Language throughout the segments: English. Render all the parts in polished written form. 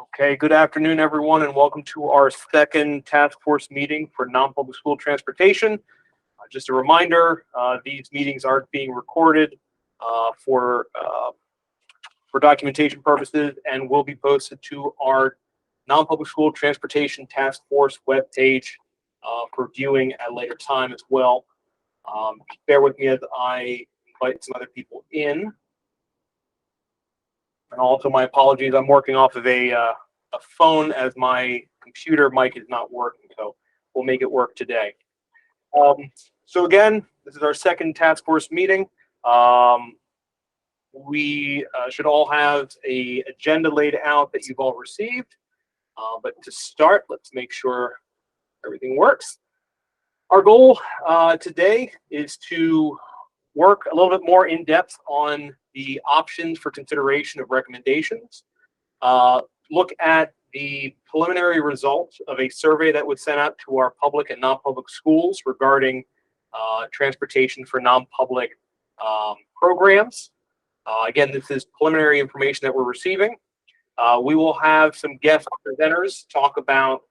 Okay, good afternoon, everyone, and welcome to our second task force meeting for non-public school transportation. Just a reminder, these meetings are being recorded for documentation purposes and will be posted to our non-public school transportation task force webpage for viewing at a later time as well. Bear with me as I invite some other people in. And also my apologies, I'm working off of a phone as my computer mic is not working, so we'll make it work today. So again, this is our second task force meeting. We should all have an agenda laid out that you've all received. But to start, let's make sure everything works. Our goal today is to work a little bit more in depth on the options for consideration of recommendations. Look at the preliminary results of a survey that was sent out to our public and non-public schools regarding transportation for non-public programs. Again, this is preliminary information that we're receiving. We will have some guest presenters talk about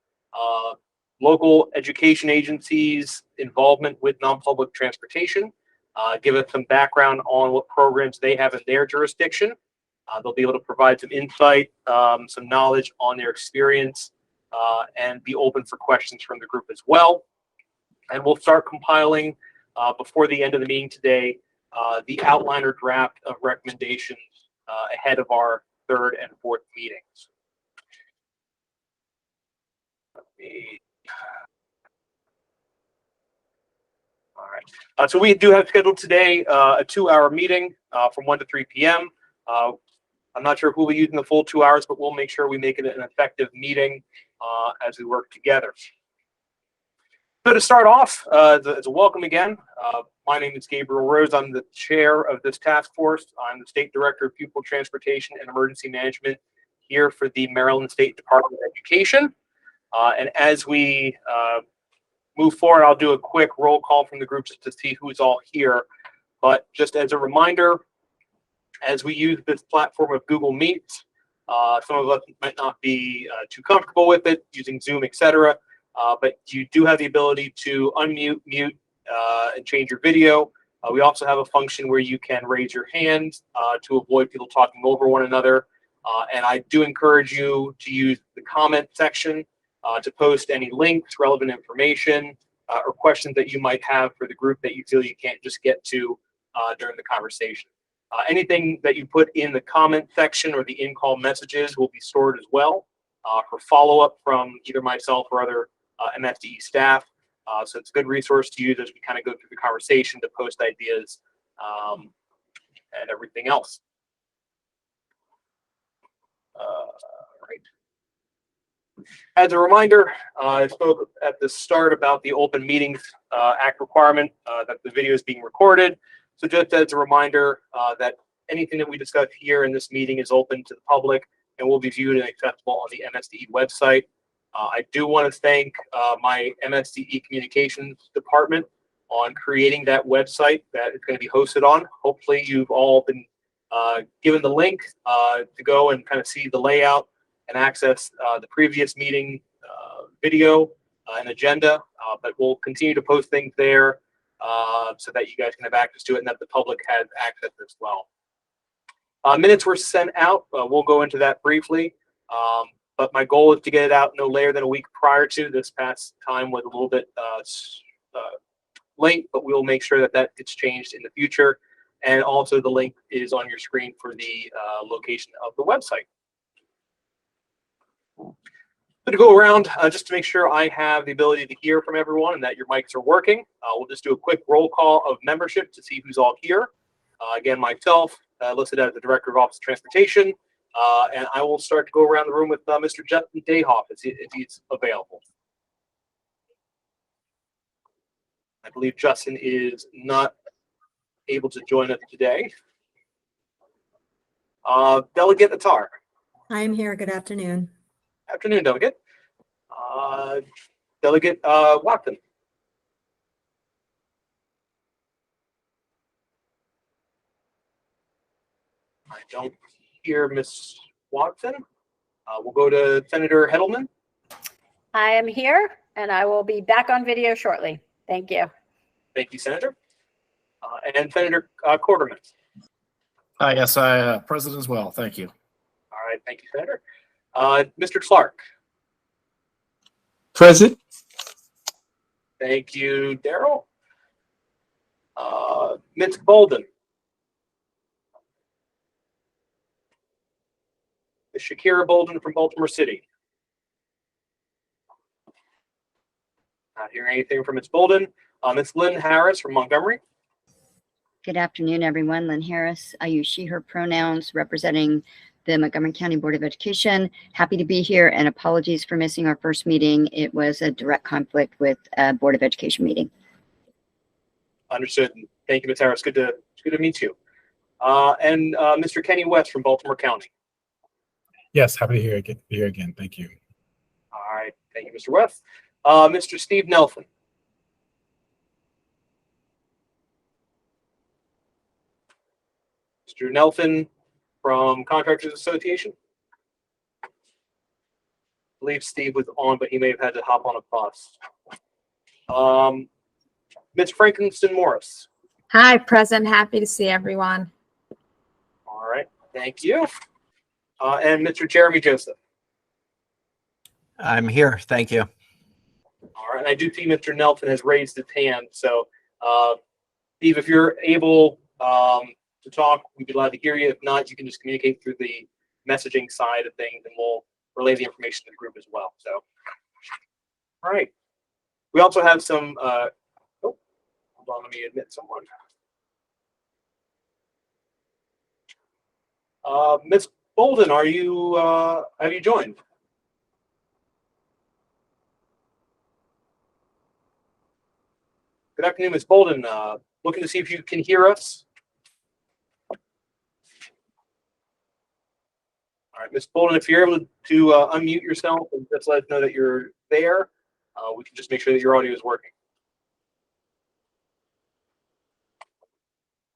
local education agencies' involvement with non-public transportation, give us some background on what programs they have in their jurisdiction. They'll be able to provide some insight, some knowledge on their experience, and be open for questions from the group as well. And we'll start compiling before the end of the meeting today the outline or draft of recommendations ahead of our third and fourth meetings. All right. So we do have scheduled today a 2-hour meeting from 1 to 3 p.m. I'm not sure who will be using the full 2 hours, but we'll make sure we make it an effective meeting as we work together. So to start off, as a welcome again, my name is Gabriel Rose. I'm the chair of this task force. I'm the State Director of Pupil Transportation and Emergency Management here for the Maryland State Department of Education. And as we move forward, I'll do a quick roll call from the group just to see who's all here. But just as a reminder, as we use this platform of Google Meet, some of us might not be too comfortable with it, using Zoom, etc. But you do have the ability to unmute, mute, and change your video. We also have a function where you can raise your hand to avoid people talking over one another. And I do encourage you to use the comment section to post any links, relevant information, or questions that you might have for the group that you feel you can't just get to during the conversation. Anything that you put in the comment section or the in-call messages will be stored as well for follow-up from either myself or other MSDE staff. So it's a good resource to use as we kind of go through the conversation to post ideas and everything else. Right. As a reminder, I spoke at the start about the Open Meetings Act requirement that the video is being recorded. So just as a reminder that anything that we discuss here in this meeting is open to the public and will be viewed and accessible on the MSDE website. I do want to thank my MSDE communications department on creating that website that it's going to be hosted on. Hopefully you've all been given the link to go and kind of see the layout and access the previous meeting video and agenda, but we'll continue to post things there so that you guys can have access to it and that the public has access as well. Minutes were sent out. We'll go into that briefly. But my goal is to get it out no later than a week prior to. This past time was a little bit late, but we'll make sure that that gets changed in the future. And also the link is on your screen for the location of the website. So to go around, just to make sure I have the ability to hear from everyone and that your mics are working, we'll just do a quick roll call of membership to see who's all here. Again, myself, listed as the Director of Office of Transportation, and I will start to go around the room with Mr. Justin Dayhoff if he's available. I believe Justin is not able to join us today. Delegate Attar. I'm here. Good afternoon. Afternoon, Delegate. Delegate Watson. I don't hear Miss Watson. We'll go to Senator Hedelman. I am here and I will be back on video shortly. Thank you. Thank you, Senator. And Senator Corderman. Yes, I present as well. Thank you. All right, thank you, Senator. Mr. Clark. Present. Thank you, Daryl. Ms. Bolden. Ms. Shakira Bolden from Baltimore City. Not hearing anything from Ms. Bolden. Ms. Lynn Harris from Montgomery. Good afternoon, everyone. Lynn Harris. I use she, her pronouns, representing the Montgomery County Board of Education. Happy to be here, and apologies for missing our first meeting. It was a direct conflict with a Board of Education meeting. Understood. Thank you, Ms. Harris. Good to meet you. And Mr. Kenny West from Baltimore County. Yes, happy to be here again. Thank you. All right. Thank you, Mr. West. Mr. Steve Nelson. Mr. Nelson from Contractors Association. I believe Steve was on, but he may have had to hop on a bus. Ms. Franklin Morris. Hi, present. Happy to see everyone. All right. Thank you. And Mr. Jeremy Joseph. I'm here. Thank you. All right. And I do see Mr. Nelson has raised his hand. So, Steve, if you're able to talk, we'd be glad to hear you. If not, you can just communicate through the messaging side of things, and we'll relay the information to the group as well. So, all right. We also have some, hold on, let me admit someone. Ms. Bolden, are you, have you joined? Good afternoon, Ms. Bolden. Looking to see if you can hear us. All right, Ms. Bolden, if you're able to unmute yourself and just let us know that you're there, we can just make sure that your audio is working.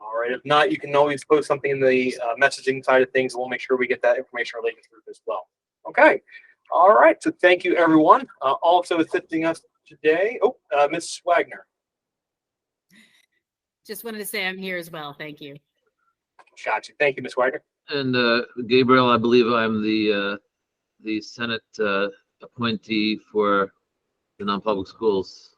All right, if not, you can always post something in the messaging side of things, and we'll make sure we get that information related through as well. Okay, all right, so thank you, everyone. Also assisting us today, Ms. Wagner. Just wanted to say I'm here as well. Thank you. Gotcha. Thank you, Ms. Wagner. And Gabriel, I believe I'm the Senate appointee for the non-public schools.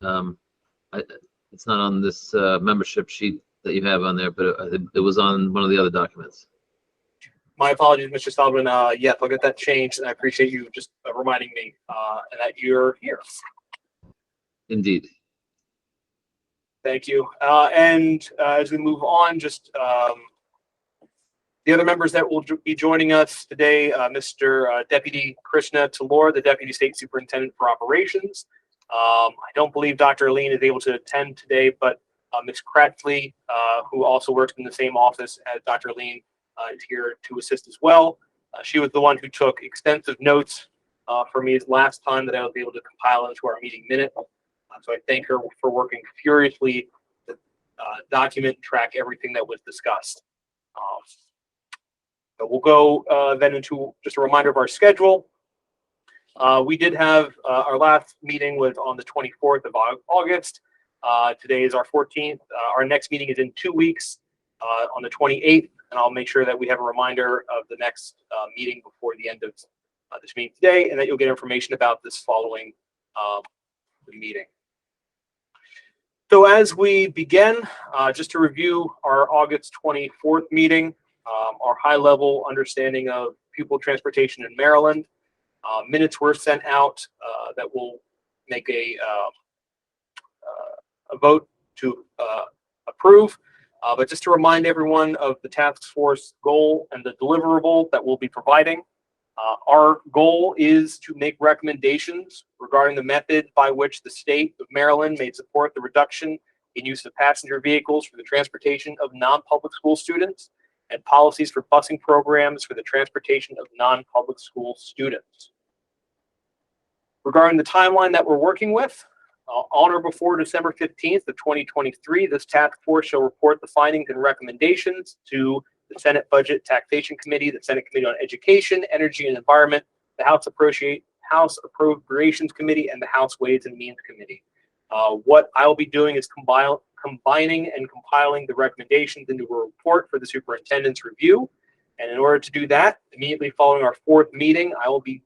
It's not on this membership sheet that you have on there, but it was on one of the other documents. My apologies, Mr. Sullivan. Yes, I'll get that changed, and I appreciate you just reminding me that you're here. Indeed. Thank you. And as we move on, just the other members that will be joining us today, Mr. Deputy Krishna Talor, the Deputy State Superintendent for Operations. I don't believe Dr. Aline is able to attend today, but Ms. Kratzley, who also works in the same office as Dr. Aline, is here to assist as well. She was the one who took extensive notes for me last time that I was able to compile into our meeting minute. So I thank her for working furiously to document and track everything that was discussed. So we'll go then into just a reminder of our schedule. We did have our last meeting was on the 24th of August. Today is our 14th. Our next meeting is in 2 weeks on the 28th, and I'll make sure that we have a reminder of the next meeting before the end of this meeting today, and that you'll get information about this following the meeting. So as we begin, just to review our August 24th meeting, our high-level understanding of pupil transportation in Maryland. Minutes were sent out that will make a vote to approve. But just to remind everyone of the task force goal and the deliverable that we'll be providing. Our goal is to make recommendations regarding the method by which the state of Maryland may support the reduction in use of passenger vehicles for the transportation of non-public school students and policies for busing programs for the transportation of non-public school students. Regarding the timeline that we're working with, on or before December 15th of 2023, this task force shall report the findings and recommendations to the Senate Budget Taxation Committee, the Senate Committee on Education, Energy and Environment, the House Appropriations Committee, and the House Ways and Means Committee. What I will be doing is combining and compiling the recommendations into a report for the superintendent's review. And in order to do that, immediately following our fourth meeting, I will be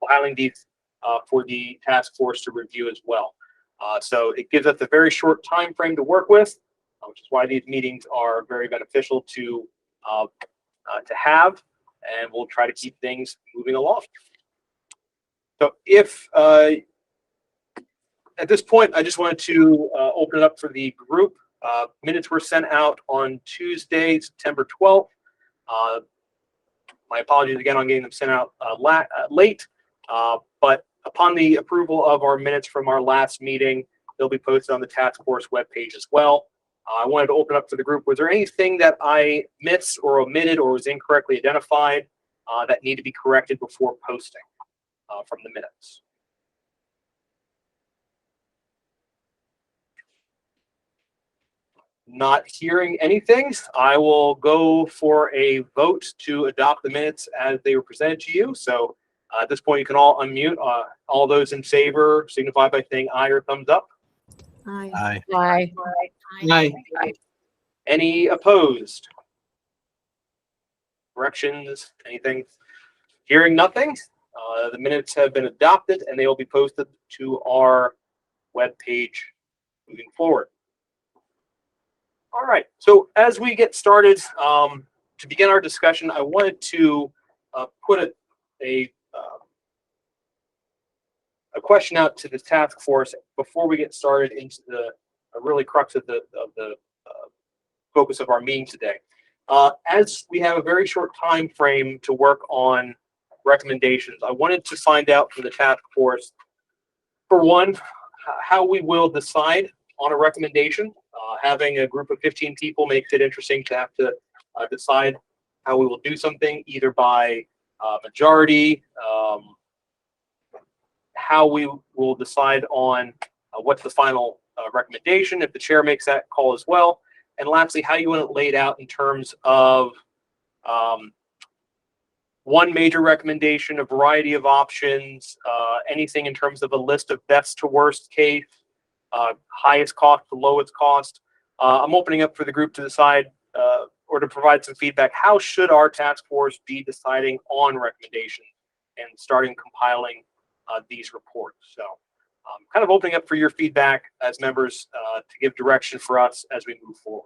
filing these for the task force to review as well. So it gives us a very short time frame to work with, which is why these meetings are very beneficial to have, and we'll try to keep things moving along. So if at this point, I just wanted to open it up for the group. Minutes were sent out on Tuesday, September 12th. My apologies again on getting them sent out late, but upon the approval of our minutes from our last meeting, they'll be posted on the task force webpage as well. I wanted to open up for the group. Was there anything that I missed or omitted or was incorrectly identified that need to be corrected before posting from the minutes? Not hearing anything, I will go for a vote to adopt the minutes as they were presented to you. So at this point, you can all unmute. All those in favor signify by saying aye or thumbs up. Aye. Aye. Aye. Any opposed? Corrections? Anything? Hearing nothing, the minutes have been adopted and they will be posted to our webpage moving forward. All right, so as we get started, to begin our discussion, I wanted to put a question out to the task force before we get started into the really crux of the focus of our meeting today. As we have a very short time frame to work on recommendations, I wanted to find out from the task force, for one, how we will decide on a recommendation. Having a group of 15 people makes it interesting to have to decide how we will do something, either by majority, how we will decide on what's the final recommendation, if the chair makes that call as well. And lastly, how you want it laid out in terms of one major recommendation, a variety of options, anything in terms of a list of best to worst case, highest cost to lowest cost. I'm opening up for the group to decide or to provide some feedback. How should our task force be deciding on recommendations and starting compiling these reports? So kind of opening up for your feedback as members to give direction for us as we move forward.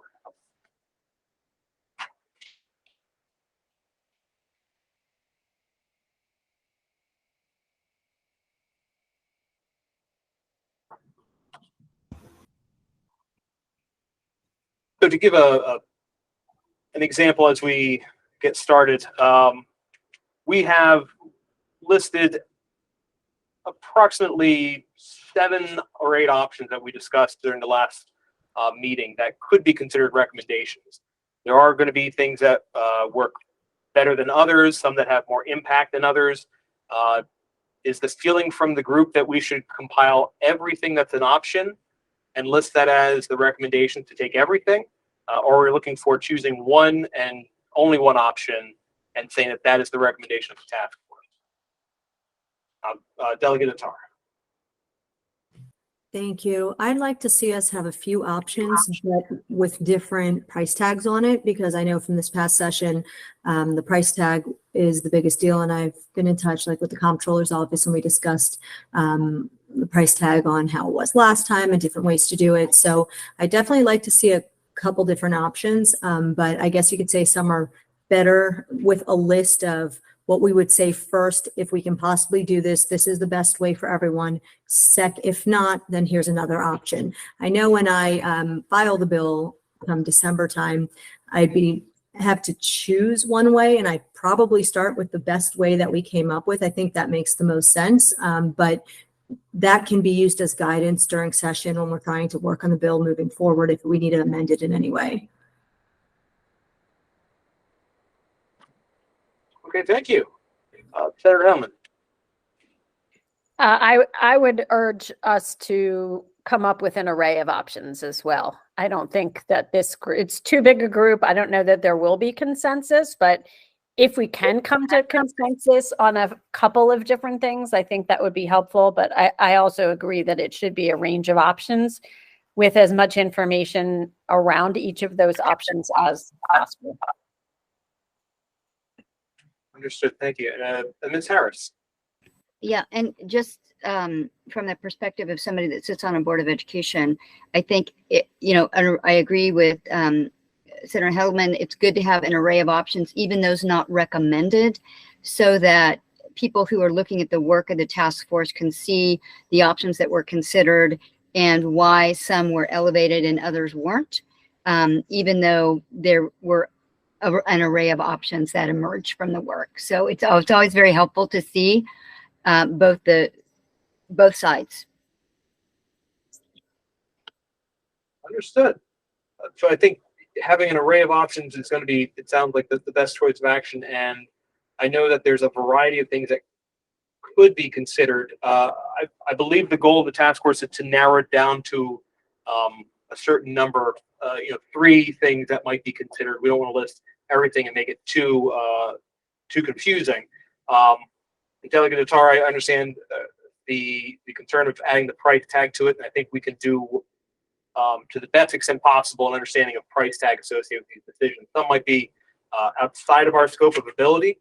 So to give an example as we get started, we have listed approximately 7 or 8 options that we discussed during the last meeting that could be considered recommendations. There are going to be things that work better than others, some that have more impact than others. Is the feeling from the group that we should compile everything that's an option and list that as the recommendation to take everything? Or we're looking for choosing one and only one option and saying that that is the recommendation of the task force? Delegate Attar. Thank you. I'd like to see us have a few options, but with different price tags on it, because I know from this past session, the price tag is the biggest deal. And I've been in touch with the comptroller's office, and we discussed the price tag on how it was last time and different ways to do it. So I definitely like to see a couple different options, but I guess you could say some are better with a list of what we would say first. If we can possibly do this, this is the best way for everyone. If not, then here's another option. I know when I file the bill come December time, have to choose one way, and I probably start with the best way that we came up with. I think that makes the most sense, but that can be used as guidance during session when we're trying to work on the bill moving forward if we need to amend it in any way. Okay, thank you. Senator Hellman. I would urge us to come up with an array of options as well. I don't think that it's too big a group. I don't know that there will be consensus, but if we can come to consensus on a couple of different things, I think that would be helpful. But I also agree that it should be a range of options with as much information around each of those options as possible. Understood. Thank you. Ms. Harris. Yeah, and just from the perspective of somebody that sits on a board of education, I think I agree with Senator Hellman. It's good to have an array of options, even those not recommended, so that people who are looking at the work of the task force can see the options that were considered and why some were elevated and others weren't, even though there were an array of options that emerged from the work. So it's always very helpful to see both sides. Understood. So I think having an array of options is going to be, it sounds like the best choice of action. And I know that there's a variety of things that could be considered. I believe the goal of the task force is to narrow it down to a certain number, 3 things that might be considered. We don't want to list everything and make it too confusing. Delegate Attar, I understand the concern of adding the price tag to it, and I think we can do to the best extent possible an understanding of price tag associated with these decisions. Some might be outside of our scope of ability,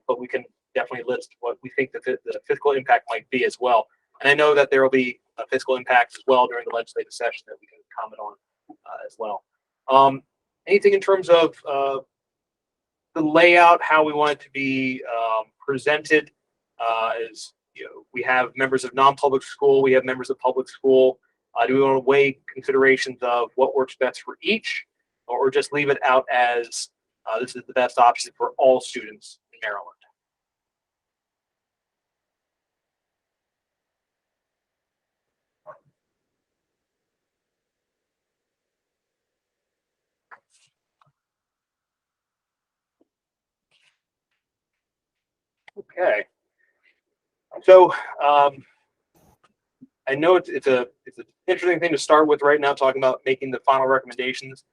but we can definitely list what we think the fiscal impact might be as well. And I know that there will be a fiscal impact as well during the legislative session that we can comment on as well. Anything in terms of the layout, how we want it to be presented? As we have members of non-public school, we have members of public school. Do we want to weigh considerations of what works best for each, or just leave it out as this is the best option for all students in Maryland? Okay. So I know it's an interesting thing to start with right now, talking about making the final recommendations.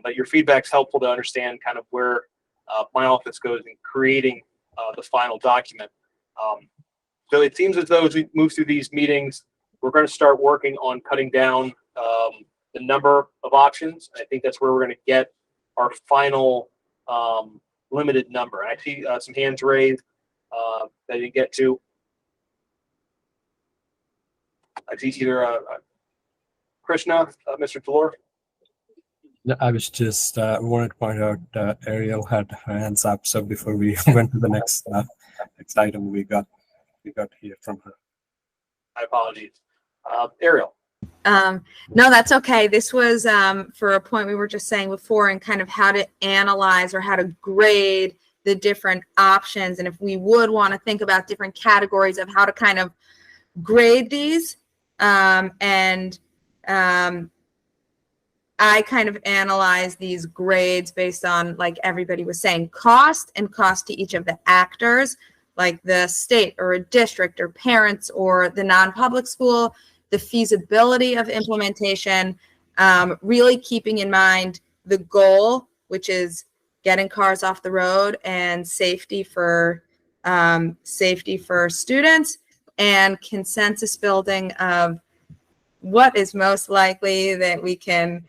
But your feedback's helpful to understand kind of where my office goes in creating the final document. So it seems as though as we move through these meetings, we're going to start working on cutting down the number of options. I think that's where we're going to get our final limited number. And I see some hands raised that I didn't get to. I see either Krishna, Mr. Delore. No, I was just wanted to point out Ariel had her hands up, so before we went to the next item, we got here from her. My apologies, Ariel. No, that's okay. This was for a point we were just saying before, and kind of how to analyze or how to grade the different options, and if we would want to think about different categories of how to kind of grade these. I kind of analyze these grades based on, like everybody was saying, cost and cost to each of the actors, like the state or a district or parents or the non-public school, the feasibility of implementation, really keeping in mind the goal, which is getting cars off the road and safety for students, and consensus building of what is most likely that we can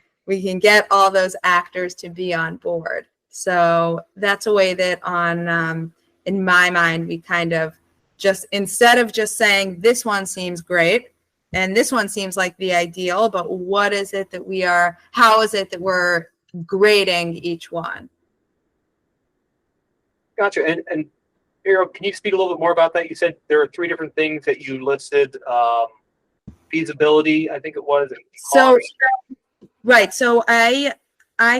get all those actors to be on board. So that's a way that in my mind, we kind of just, instead of just saying this one seems great and this one seems like the ideal, but what is it that how is it that we're grading each one? Gotcha. And Ariel, can you speak a little bit more about that? You said there are 3 different things that you listed. Feasibility, I think it was. And so, right. So I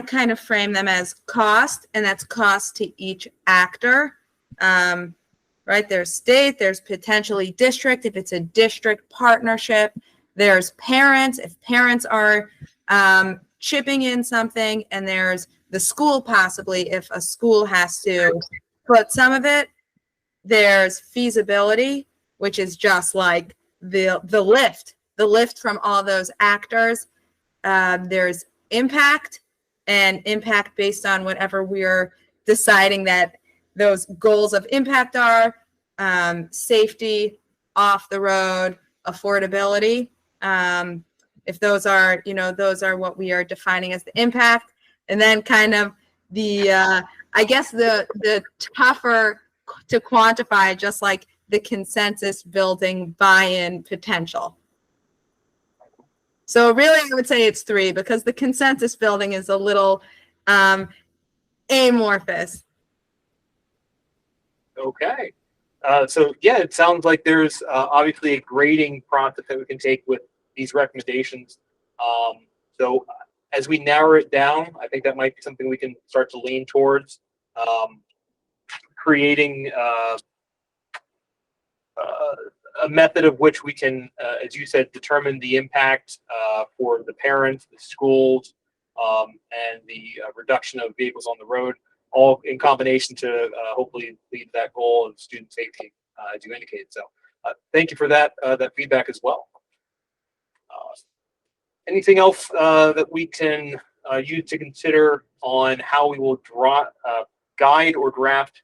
kind of frame them as cost, and that's cost to each actor. Right. There's state, there's potentially district, if it's a district partnership, there's parents, if parents are chipping in something, and there's the school, possibly if a school has to put some of it. There's feasibility, which is just like the lift the lift from all those actors. There's impact, and impact based on whatever we're deciding that those goals of impact are, safety, off the road, affordability. If those are, those are what we are defining as the impact. And then kind of the, I guess the tougher to quantify, just like the consensus building buy-in potential. So really, I would say it's 3, because the consensus building is a little amorphous. Okay. So yeah, it sounds like there's obviously a grading process that we can take with these recommendations. So as we narrow it down, I think that might be something we can start to lean towards, creating a method of which we can, as you said, determine the impact for the parents, the schools, and the reduction of vehicles on the road, all in combination to hopefully lead to that goal of student safety, as you indicated. So thank you for that feedback as well. Anything else that we can use to consider on how we will guide or draft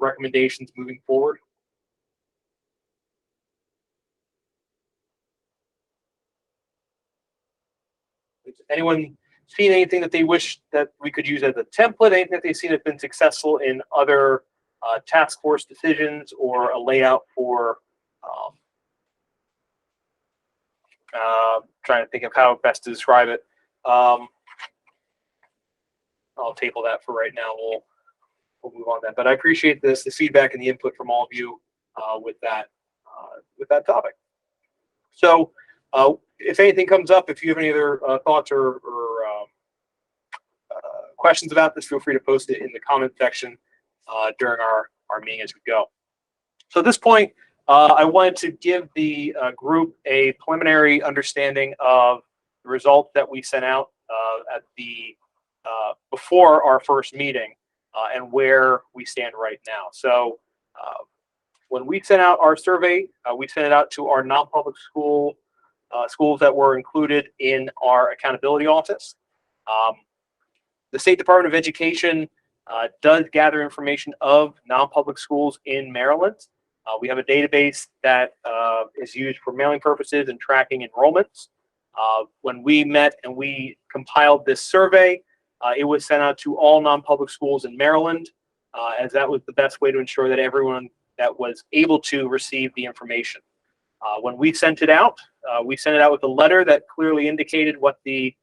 recommendations moving forward? Has anyone seen anything that they wish that we could use as a template? Anything that they've seen that's been successful in other task force decisions, or a layout for trying to think of how best to describe it. I'll table that for right now. We'll move on to that. But I appreciate the feedback and the input from all of you with that topic. So if anything comes up, if you have any other thoughts or questions about this, feel free to post it in the comment section during our meeting as we go. So at this point, I wanted to give the group a preliminary understanding of the results that we sent out at the before our first meeting and where we stand right now. So when we sent out our survey, we sent it out to our non-public schools that were included in our accountability office. The State Department of Education does gather information of non-public schools in Maryland. We have a database that is used for mailing purposes and tracking enrollments. When we met and we compiled this survey, it was sent out to all non-public schools in Maryland, as that was the best way to ensure that everyone that was able to receive the information. When we sent it out with a letter that clearly indicated what the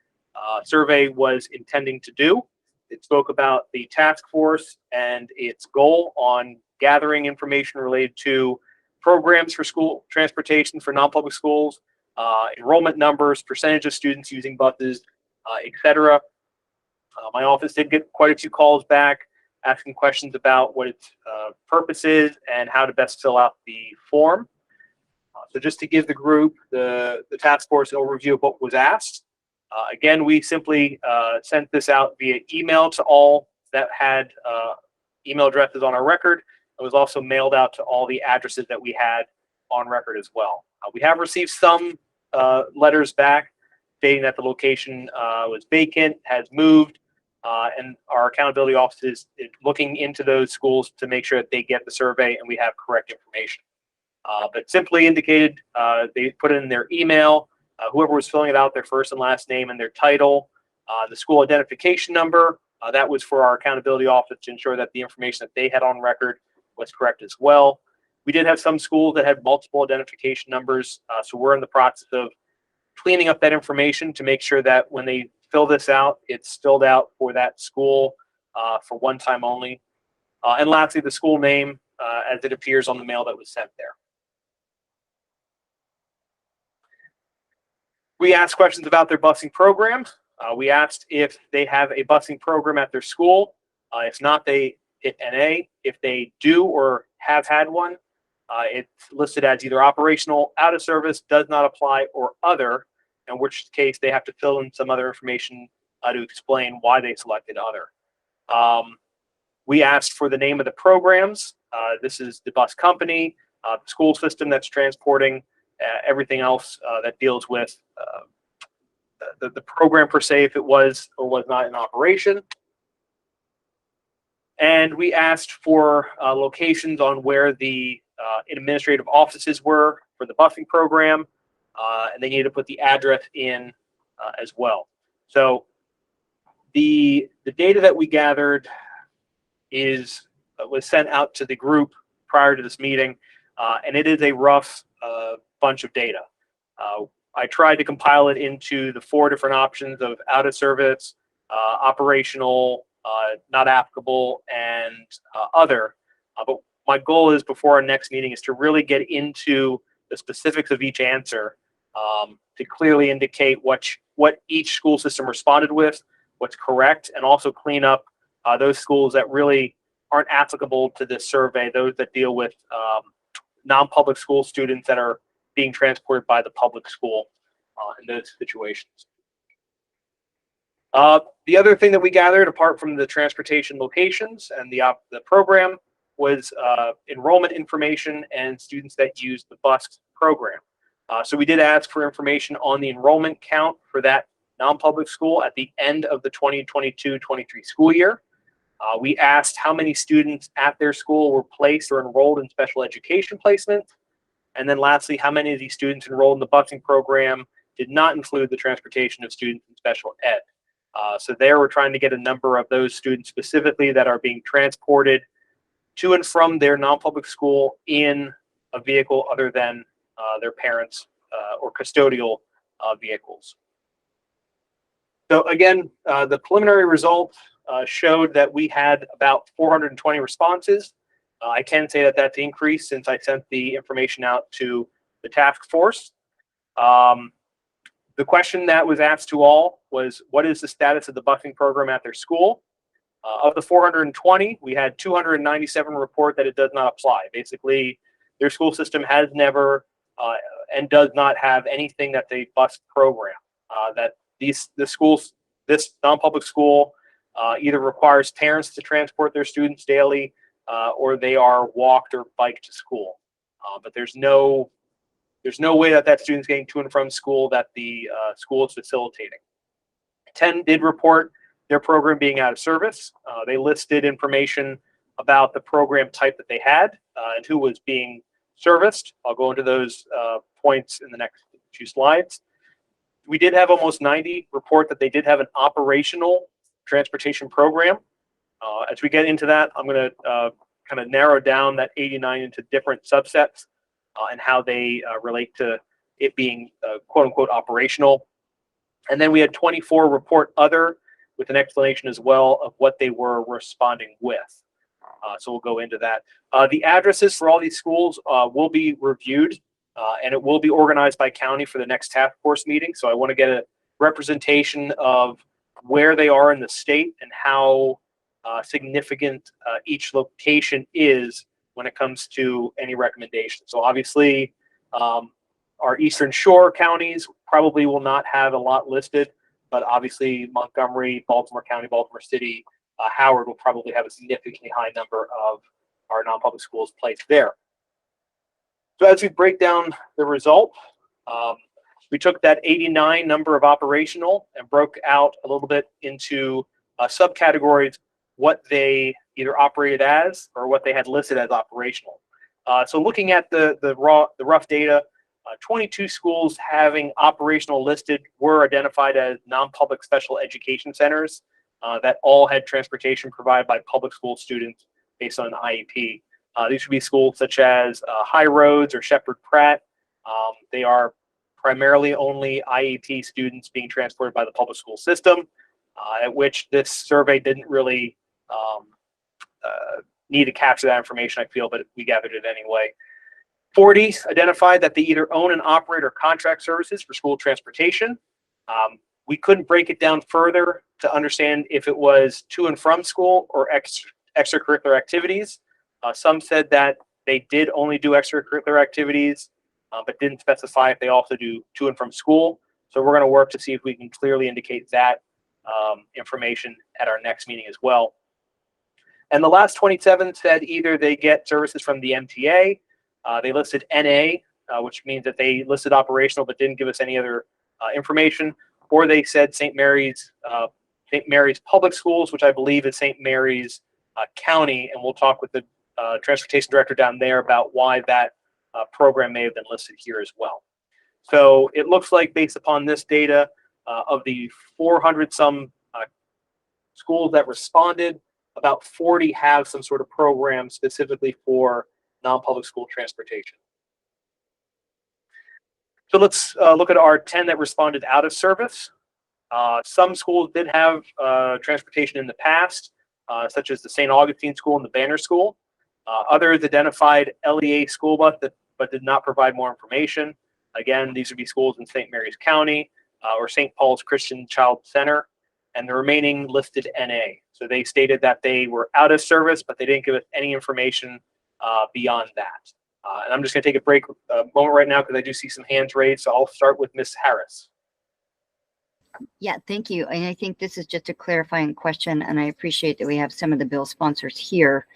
survey was intending to do. It spoke about the task force and its goal on gathering information related to programs for school transportation for non-public schools, enrollment numbers, percentage of students using buses, etc. My office did get quite a few calls back asking questions about what its purpose is and how to best fill out the form. So just to give the group, the task force, an overview of what was asked. Again, we simply sent this out via email to all that had email addresses on our record. It was also mailed out to all the addresses that we had on record as well. We have received some letters back stating that the location was vacant, has moved, and our accountability office is looking into those schools to make sure that they get the survey and we have correct information. But simply indicated, they put it in their email, whoever was filling it out, their first and last name and their title, the school identification number. That was for our accountability office to ensure that the information that they had on record was correct as well. We did have some schools that had multiple identification numbers, so we're in the process of cleaning up that information to make sure that when they fill this out, it's filled out for that school for one time only. And lastly, the school name as it appears on the mail that was sent there. We asked questions about their busing program. We asked if they have a busing program at their school. If not, they hit NA. If they do or have had one, it's listed as either operational, out of service, does not apply, or other, in which case they have to fill in some other information to explain why they selected other. We asked for the name of the programs. This is the bus company, the school system that's transporting, everything else that deals with the program per se, if it was or was not in operation. And we asked for locations on where the administrative offices were for the busing program, and they needed to put the address in as well. So the data that we gathered was sent out to the group prior to this meeting, and it is a rough bunch of data. I tried to compile it into the 4 different options of out of service, operational, not applicable, and other. But my goal is before our next meeting is to really get into the specifics of each answer to clearly indicate what each school system responded with, what's correct, and also clean up those schools that really aren't applicable to this survey, those that deal with non-public school students that are being transported by the public school in those situations. The other thing that we gathered, apart from the transportation locations and the program, was enrollment information and students that use the bus program. So we did ask for information on the enrollment count for that non-public school at the end of the 2022-23 school year. We asked how many students at their school were placed or enrolled in special education placement. And then lastly, how many of these students enrolled in the busing program did not include the transportation of students in special ed. So there we're trying to get a number of those students specifically that are being transported to and from their non-public school in a vehicle other than their parents' or custodial vehicles. So again, the preliminary results showed that we had about 420 responses. I can say that that's increased since I sent the information out to the task force. The question that was asked to all was, what is the status of the busing program at their school? Of the 420, we had 297 report that it does not apply. Basically, their school system has never and does not have anything that's a bus program. That this non-public school either requires parents to transport their students daily or they are walked or biked to school. But there's no way that student's getting to and from school that the school is facilitating. 10 did report their program being out of service. They listed information about the program type that they had and who was being serviced. I'll go into those points in the next few slides. We did have almost 90 report that they did have an operational transportation program. As we get into that, I'm going to kind of narrow down that 89 into different subsets and how they relate to it being quote unquote operational. And then we had 24 report other with an explanation as well of what they were responding with. So we'll go into that. The addresses for all these schools will be reviewed and it will be organized by county for the next task force meeting. So I want to get a representation of where they are in the state and how significant each location is when it comes to any recommendations. So obviously our Eastern Shore counties probably will not have a lot listed, but obviously Montgomery, Baltimore County, Baltimore City, Howard will probably have a significantly high number of our non-public schools placed there. So as we break down the result, we took that 89 number of operational and broke out a little bit into subcategories, what they either operated as or what they had listed as operational. So looking at the rough data, 22 schools having operational listed were identified as non-public special education centers that all had transportation provided by public school students based on an IEP. These would be schools such as High Roads or Shepherd Pratt. They are primarily only IEP students being transported by the public school system, at which this survey didn't really need to capture that information, I feel, but we gathered it anyway. 40 identified that they either own and operate or contract services for school transportation. We couldn't break it down further to understand if it was to and from school or extracurricular activities. Some said that they did only do extracurricular activities, but didn't specify if they also do to and from school. So we're going to work to see if we can clearly indicate that information at our next meeting as well. And the last 27 said either they get services from the MTA, they listed NA which means that they listed operational but didn't give us any other information, or they said St. Mary's Public Schools, which I believe is St. Mary's County, and we'll talk with the transportation director down there about why that program may have been listed here as well. So it looks like, based upon this data, of the 400 some schools that responded, about 40 have some sort of program specifically for non-public school transportation. So let's look at our 10 that responded out of service. Some schools did have transportation in the past, such as the St. Augustine School and the Banner School. Others identified LEA school bus but did not provide more information. Again, these would be schools in St. Mary's County or St. Paul's Christian Child Center, and the remaining listed NA. So they stated that they were out of service, but they didn't give us any information beyond that. And I'm just going to take a moment right now because I do see some hands raised. So I'll start with Ms. Harris. Yeah, thank you. And I think this is just a clarifying question, and I appreciate that we have some of the bill sponsors here.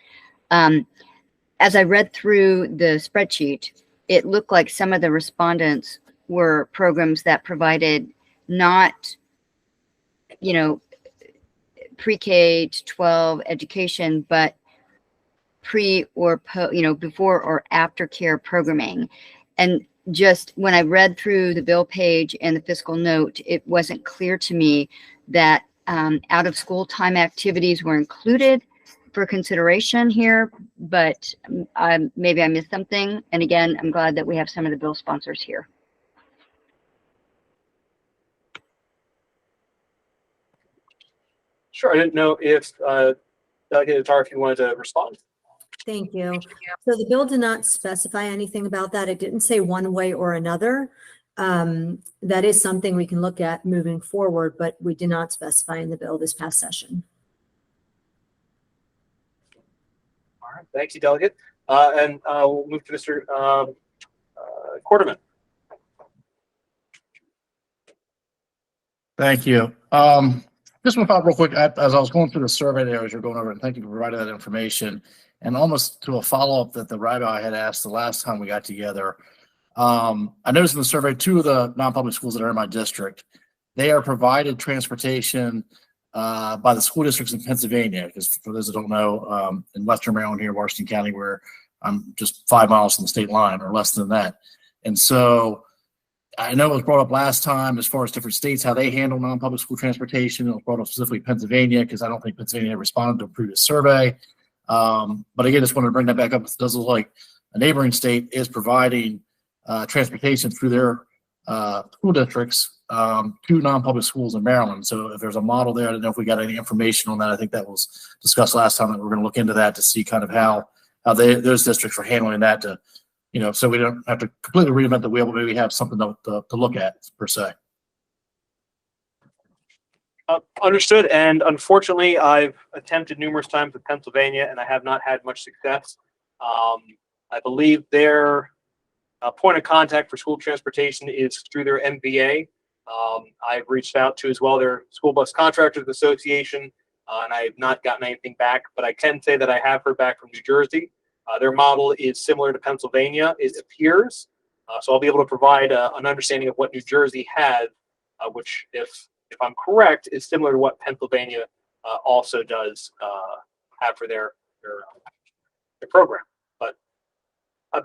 As I read through the spreadsheet, it looked like some of the respondents were programs that provided not, you know, pre-K to 12 education, but pre or before or after care programming. And just when I read through the bill page and the fiscal note, it wasn't clear to me that out of school time activities were included for consideration here, but maybe I missed something. And again, I'm glad that we have some of the bill sponsors here. Sure. I didn't know if Delegate Attar, if you wanted to respond. Thank you. So the bill did not specify anything about that. It didn't say one way or another. That is something we can look at moving forward, but we did not specify in the bill this past session. All right. Thank you, Delegate. And we'll move to Mr. Quarterman. Thank you. Just one thought real quick, as I was going through the survey there, as you're going over it, and thank you for providing that information. And almost to a follow-up that the rabbi had asked the last time we got together, I noticed in the survey, 2 of the non-public schools that are in my district, they are provided transportation by the school districts in Pennsylvania. Because for those that don't know, in Western Maryland here, Washington County, where I'm just 5 miles from the state line or less than that. And so I know it was brought up last time as far as different states, how they handle non-public school transportation. It was brought up specifically Pennsylvania, because I don't think Pennsylvania responded to a previous survey. But again, just wanted to bring that back up. It does look like a neighboring state is providing transportation through their school districts to non-public schools in Maryland. So if there's a model there, I don't know if we got any information on that. I think that was discussed last time that we're going to look into that to see kind of how those districts are handling that to, so we don't have to completely reinvent the wheel, but maybe have something to look at per se. Understood. And unfortunately, I've attempted numerous times with Pennsylvania, and I have not had much success. I believe their point of contact for school transportation is through their MBA. I've reached out to as well their School Bus Contractors Association, and I have not gotten anything back. But I can say that I have heard back from New Jersey. Their model is similar to Pennsylvania, it appears. So I'll be able to provide an understanding of what New Jersey has, which, if I'm correct, is similar to what Pennsylvania also does have for their program. But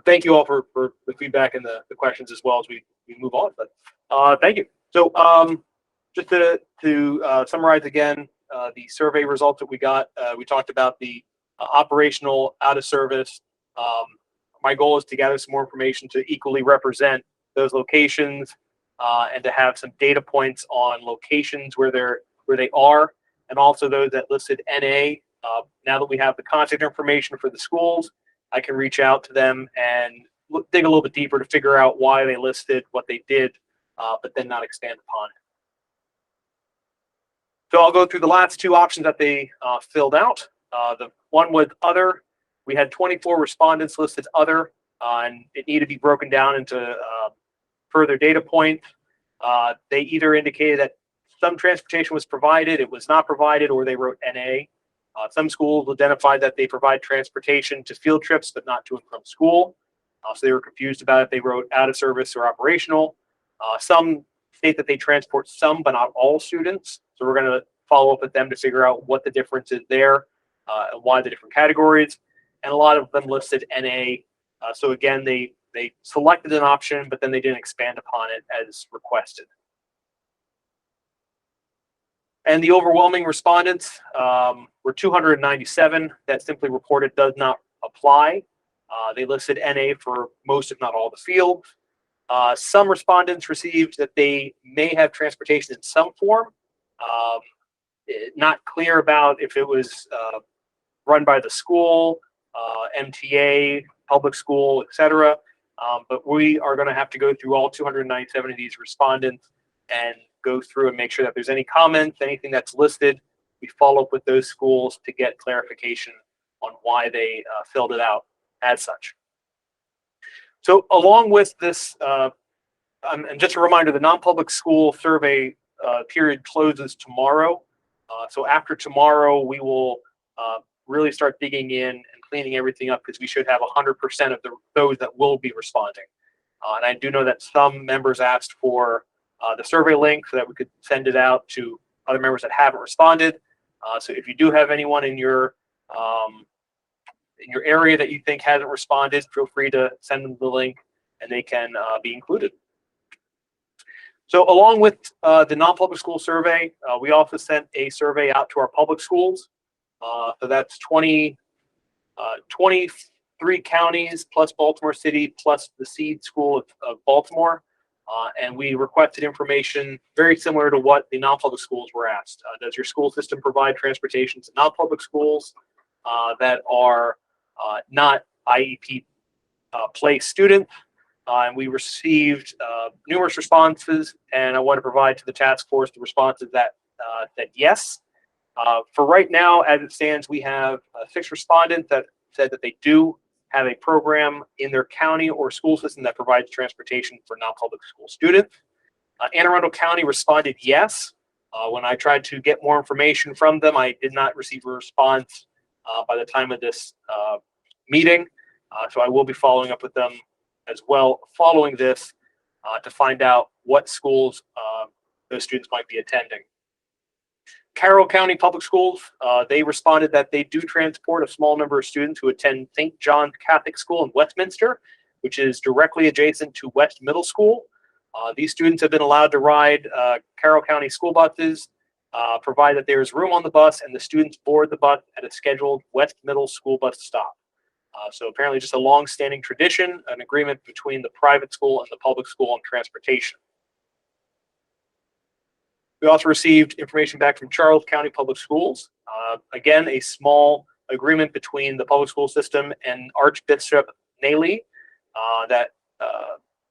thank you all for the feedback and the questions as well as we move on. But thank you. So just to summarize again, the survey results that we got, we talked about the operational out of service. My goal is to gather some more information to equally represent those locations and to have some data points on locations where they are, and also those that listed NA. Now that we have the contact information for the schools, I can reach out to them and dig a little bit deeper to figure out why they listed what they did, but then not expand upon it. So I'll go through the last 2 options that they filled out. The one with other, we had 24 respondents listed other, and it needed to be broken down into further data points. They either indicated that some transportation was provided, it was not provided, or they wrote NA. Some schools identified that they provide transportation to field trips, but not to and from school. So they were confused about it. They wrote out of service or operational. Some state that they transport some, but not all students. So we're going to follow up with them to figure out what the difference is there and why the different categories. And a lot of them listed NA. So again, they selected an option, but then they didn't expand upon it as requested. And the overwhelming respondents were 297 that simply reported does not apply. They listed NA for most, if not all, the fields. Some respondents received that they may have transportation in some form. Not clear about if it was run by the school, MTA, public school, etc. But we are going to have to go through all 297 of these respondents and go through and make sure that there's any comments, anything that's listed. We follow up with those schools to get clarification on why they filled it out as such. So along with this, and just a reminder, the non-public school survey period closes tomorrow. So after tomorrow, we will really start digging in and cleaning everything up because we should have 100% of those that will be responding. And I do know that some members asked for the survey link so that we could send it out to other members that haven't responded. So if you do have anyone in your area that you think hasn't responded, feel free to send them the link and they can be included. So along with the non-public school survey, we also sent a survey out to our public schools. So that's 23 counties plus Baltimore City plus the seed school of Baltimore. And we requested information very similar to what the non-public schools were asked. Does your school system provide transportation to non-public schools that are not IEP place students? And we received numerous responses, and I want to provide to the task force the responses that said yes. For right now, as it stands, we have 6 respondents that said that they do have a program in their county or school system that provides transportation for non-public school students. Anne Arundel County responded yes. When I tried to get more information from them, I did not receive a response by the time of this meeting. So I will be following up with them as well following this to find out what schools those students might be attending. Carroll County Public Schools, they responded that they do transport a small number of students who attend St. John's Catholic School in Westminster, which is directly adjacent to West Middle School. These students have been allowed to ride Carroll County school buses, provided that there is room on the bus and the students board the bus at a scheduled West Middle School bus stop. So apparently just a long-standing tradition, an agreement between the private school and the public school on transportation. We also received information back from Charles County Public Schools. Again, a small agreement between the public school system and Archbishop Naley that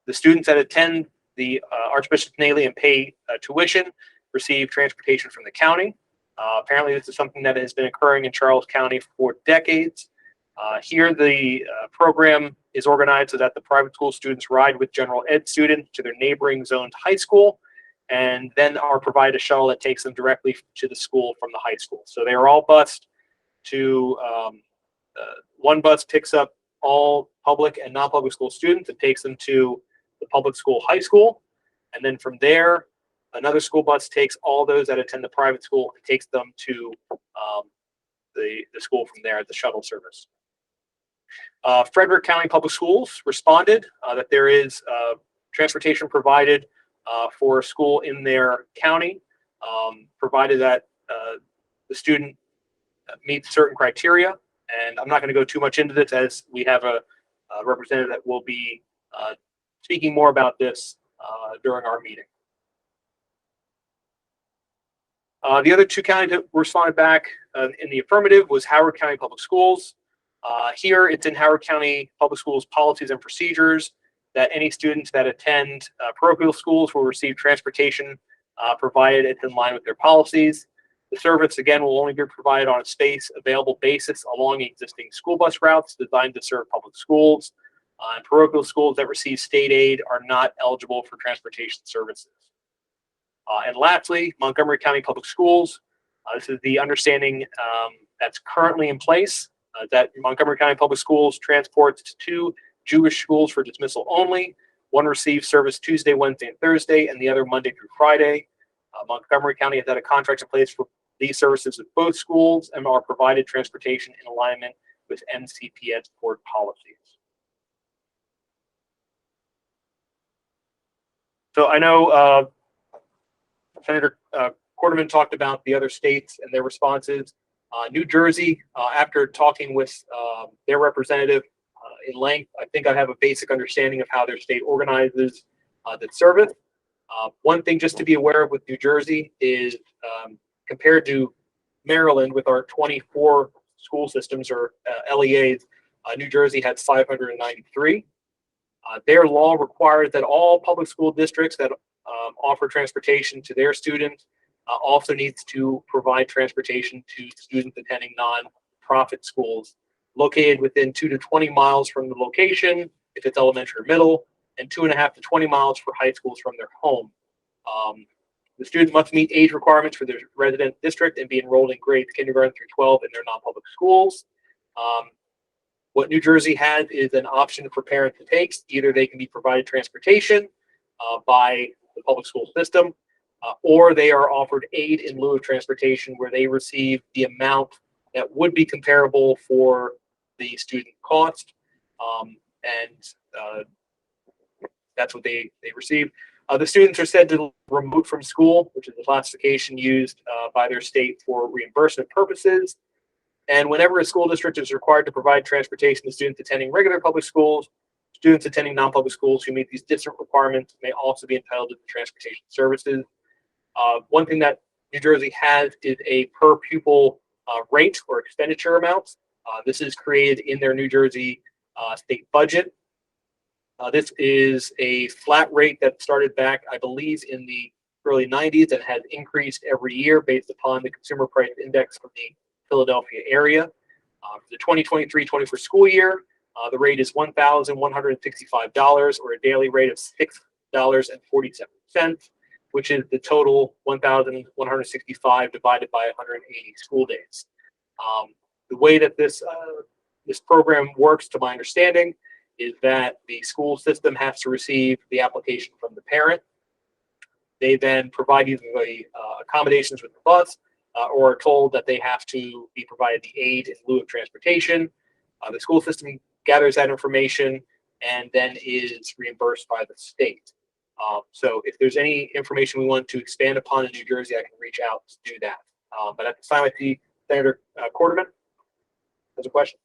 the students that attend the Archbishop Naley and pay tuition receive transportation from the county. Apparently, this is something that has been occurring in Charles County for decades. Here, the program is organized so that the private school students ride with general ed students to their neighboring zoned high school, and then are provided a shuttle that takes them directly to the school from the high school. So they are all bused to, one bus picks up all public and non-public school students and takes them to the public school high school. And then from there, another school bus takes all those that attend the private school and takes them to the school from there at the shuttle service. Frederick County Public Schools responded that there is transportation provided for a school in their county, provided that the student meets certain criteria. And I'm not going to go too much into this as we have a representative that will be speaking more about this during our meeting. The other 2 counties that responded back in the affirmative was Howard County Public Schools. Here, it's in Howard County Public Schools policies and procedures that any students that attend parochial schools will receive transportation provided it's in line with their policies. The service, again, will only be provided on a space available basis along existing school bus routes designed to serve public schools. And parochial schools that receive state aid are not eligible for transportation services. And lastly, Montgomery County Public Schools. This is the understanding that's currently in place that Montgomery County Public Schools transports to Jewish schools for dismissal only. One receives service Tuesday, Wednesday, and Thursday, and the other Monday through Friday. Montgomery County has had a contract in place for these services with both schools and are provided transportation in alignment with MCPS board policies. So I know Senator Quarterman talked about the other states and their responses. New Jersey, after talking with their representative in length, I think I have a basic understanding of how their state organizes that service. One thing just to be aware of with New Jersey is compared to Maryland with our 24 school systems or LEAs, New Jersey has 593. Their law requires that all public school districts that offer transportation to their students also needs to provide transportation to students attending non-profit schools located within 2 to 20 miles from the location, if it's elementary or middle, and 2.5 to 20 miles for high schools from their home. The student must meet age requirements for their resident district and be enrolled in grades kindergarten through 12 in their non-public schools. What New Jersey has is an option for parents to take. Either they can be provided transportation by the public school system, or they are offered aid in lieu of transportation where they receive the amount that would be comparable for the student cost. That's what they receive. The students are said to remote from school, which is the classification used by their state for reimbursement purposes. And whenever a school district is required to provide transportation to students attending regular public schools, students attending non-public schools who meet these district requirements may also be entitled to the transportation services. One thing that New Jersey has is a per pupil rate or expenditure amounts. This is created in their New Jersey state budget. This is a flat rate that started back, I believe, in the early 90s and has increased every year based upon the consumer price index from the Philadelphia area. For the 2023-24 school year, the rate is $1,165 or a daily rate of $6.47, which is the total 1,165 divided by 180 school days. The way that this program works, to my understanding, is that the school system has to receive the application from the parent. They then provide either the accommodations with the bus or are told that they have to be provided the aid in lieu of transportation. The school system gathers that information and then is reimbursed by the state. So if there's any information we want to expand upon in New Jersey, I can reach out to do that. But at this time, I see Senator Quarterman has a question.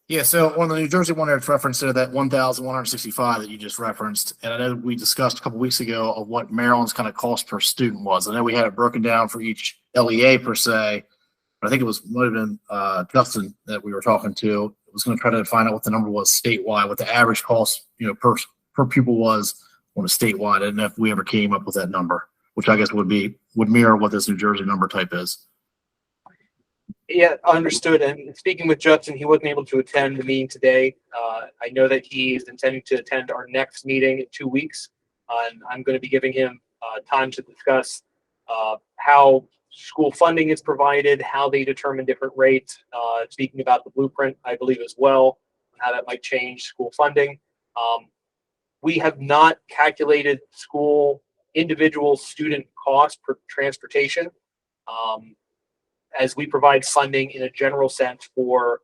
Yeah, so on the New Jersey one, it's referenced to that 1,165 that you just referenced. And I know we discussed a couple weeks ago of what Maryland's kind of cost per student was. I know we had it broken down for each LEA per se, but I think it might have been Justin that we were talking to. It was going to try to find out what the number was statewide, what the average cost, per pupil was on a statewide. I didn't know if we ever came up with that number, which I guess would mirror what this New Jersey number type is. Yeah, understood. And speaking with Justin, he wasn't able to attend the meeting today. I know that he is intending to attend our next meeting in 2 weeks. And I'm going to be giving him time to discuss how school funding is provided, how they determine different rates, speaking about the blueprint, I believe, as well, how that might change school funding. We have not calculated school individual student cost per transportation. As we provide funding in a general sense for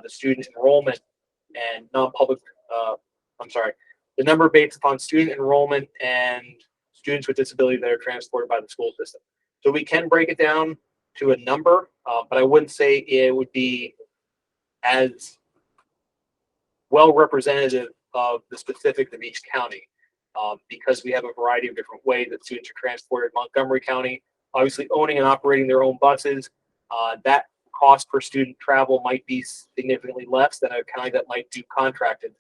the student enrollment and non-public, the number based upon student enrollment and students with disability that are transported by the school system. So we can break it down to a number, but I wouldn't say it would be as well representative of the specifics of each county because we have a variety of different ways that students are transported. Montgomery County, obviously owning and operating their own buses, that cost per student travel might be significantly less than a county that might do contracted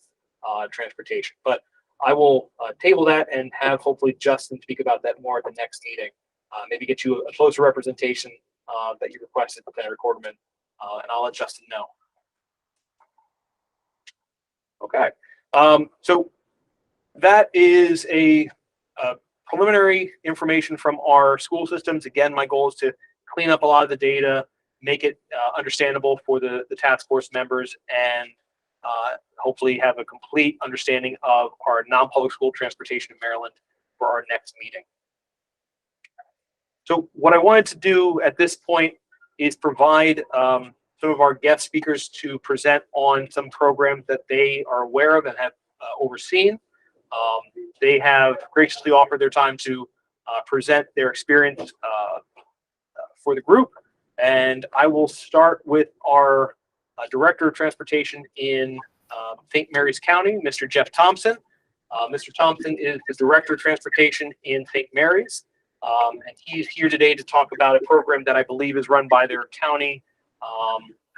transportation. But I will table that and have hopefully Justin speak about that more at the next meeting. Maybe get you a closer representation that you requested, Senator Quarterman, and I'll let Justin know. Okay, so that is a preliminary information from our school systems. Again, my goal is to clean up a lot of the data, make it understandable for the task force members, and hopefully have a complete understanding of our non-public school transportation in Maryland for our next meeting. So what I wanted to do at this point is provide some of our guest speakers to present on some programs that they are aware of and have overseen. They have graciously offered their time to present their experience for the group. And I will start with our Director of Transportation in St. Mary's County, Mr. Jeff Thompson. Mr. Thompson is the Director of Transportation in St. Mary's. And he's here today to talk about a program that I believe is run by their county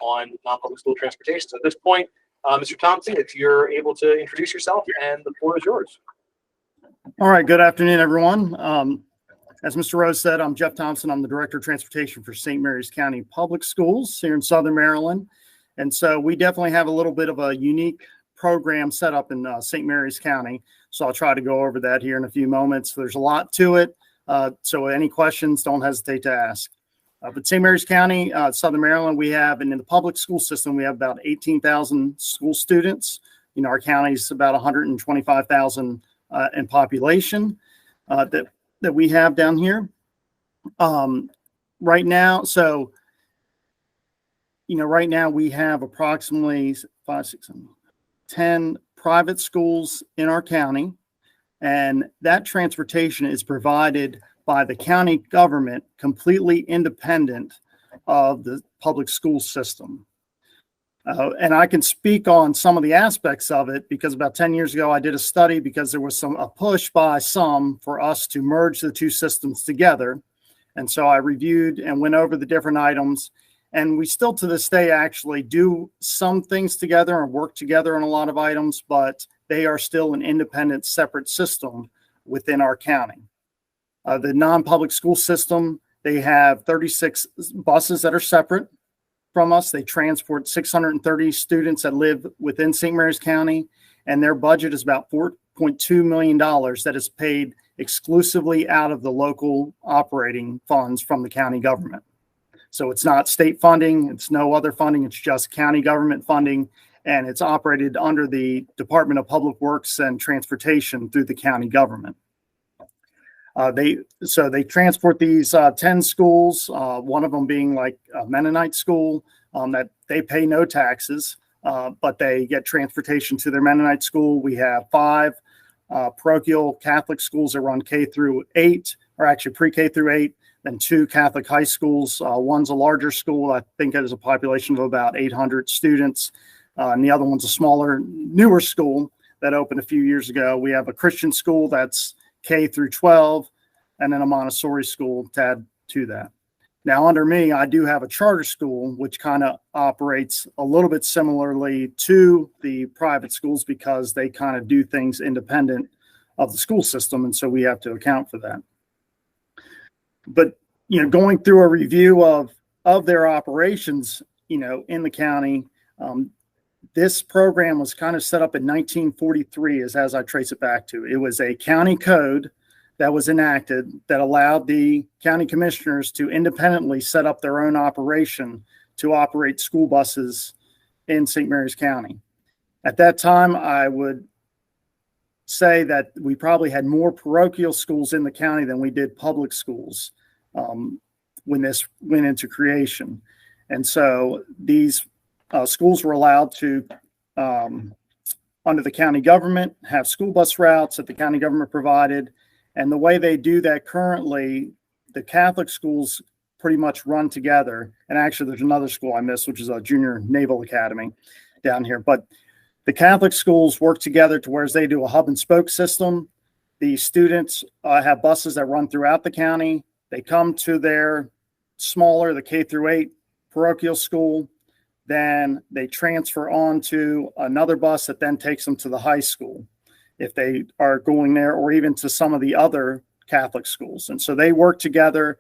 on non-public school transportation. So at this point, Mr. Thompson, if you're able to introduce yourself, and the floor is yours. All right, good afternoon, everyone. As Mr. Rose said, I'm Jeff Thompson. I'm the Director of Transportation for St. Mary's County Public Schools here in Southern Maryland. And so we definitely have a little bit of a unique program set up in St. Mary's County. So I'll try to go over that here in a few moments. There's a lot to it. So any questions, don't hesitate to ask. But St. Mary's County, Southern Maryland, we have, and in the public school system, we have about 18,000 school students. You know, our county is about 125,000 in population that we have down here right now. So, you know, right now we have approximately 5, 6, 7, 10 private schools in our county, and that transportation is provided by the county government, completely independent of the public school system. And I can speak on some of the aspects of it because about 10 years ago, I did a study because there was a push by some for us to merge the two systems together. And so I reviewed and went over the different items. And we still to this day actually do some things together and work together on a lot of items, but they are still an independent, separate system within our county. The non-public school system, they have 36 buses that are separate from us. They transport 630 students that live within St. Mary's County, and their budget is about $4.2 million that is paid exclusively out of the local operating funds from the county government. So it's not state funding, it's no other funding, it's just county government funding, and it's operated under the Department of Public Works and Transportation through the county government. They transport these 10 schools, one of them being like a Mennonite school, that they pay no taxes, but they get transportation to their Mennonite school. We have 5 parochial Catholic schools that run K through 8, or actually pre-K through 8, then 2 Catholic high schools. One's a larger school. I think it has a population of about 800 students. And the other one's a smaller, newer school that opened a few years ago. We have a Christian school that's K through 12, and then a Montessori school to add to that. Now, under me, I do have a charter school, which kind of operates a little bit similarly to the private schools because they kind of do things independent of the school system, and so we have to account for that. But, you know, going through a review of their operations, you know, in the county, this program was kind of set up in 1943 as I trace it back to. It was a county code that was enacted that allowed the county commissioners to independently set up their own operation to operate school buses in St. Mary's County. At that time, I would say that we probably had more parochial schools in the county than we did public schools when this went into creation. And so these schools were allowed to, under the county government, have school bus routes that the county government provided. And the way they do that currently, the Catholic schools pretty much run together. And actually, there's another school I missed, which is a junior naval academy down here. But the Catholic schools work together to where they do a hub and spoke system. The students have buses that run throughout the county. They come to their smaller, the K through 8 parochial school. Then they transfer on to another bus that then takes them to the high school if they are going there, or even to some of the other Catholic schools. And so they work together.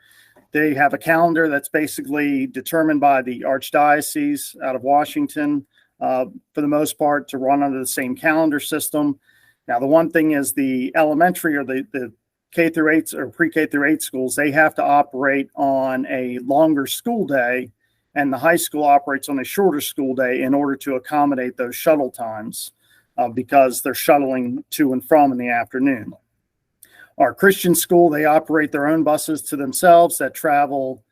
They have a calendar that's basically determined by the Archdiocese out of Washington, for the most part, to run under the same calendar system. Now, the one thing is the elementary or the K through 8s or pre-K through 8 schools, they have to operate on a longer school day and the high school operates on a shorter school day in order to accommodate those shuttle times because they're shuttling to and from in the afternoon. Our Christian school, they operate their own buses to themselves that travel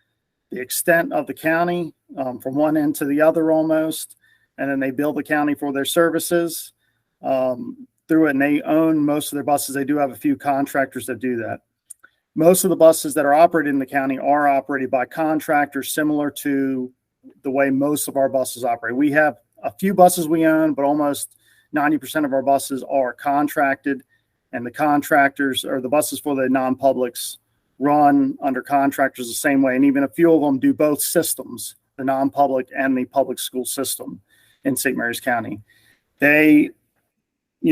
the extent of the county from one end to the other almost, and then they bill the county for their services through it, and they own most of their buses. They do have a few contractors that do that. Most of the buses that are operated in the county are operated by contractors, similar to the way most of our buses operate. We have a few buses we own, but almost 90% of our buses are contracted, and the contractors or the buses for the non-publics run under contractors the same way. And even a few of them do both systems, the non-public and the public school system in St. Mary's County. They,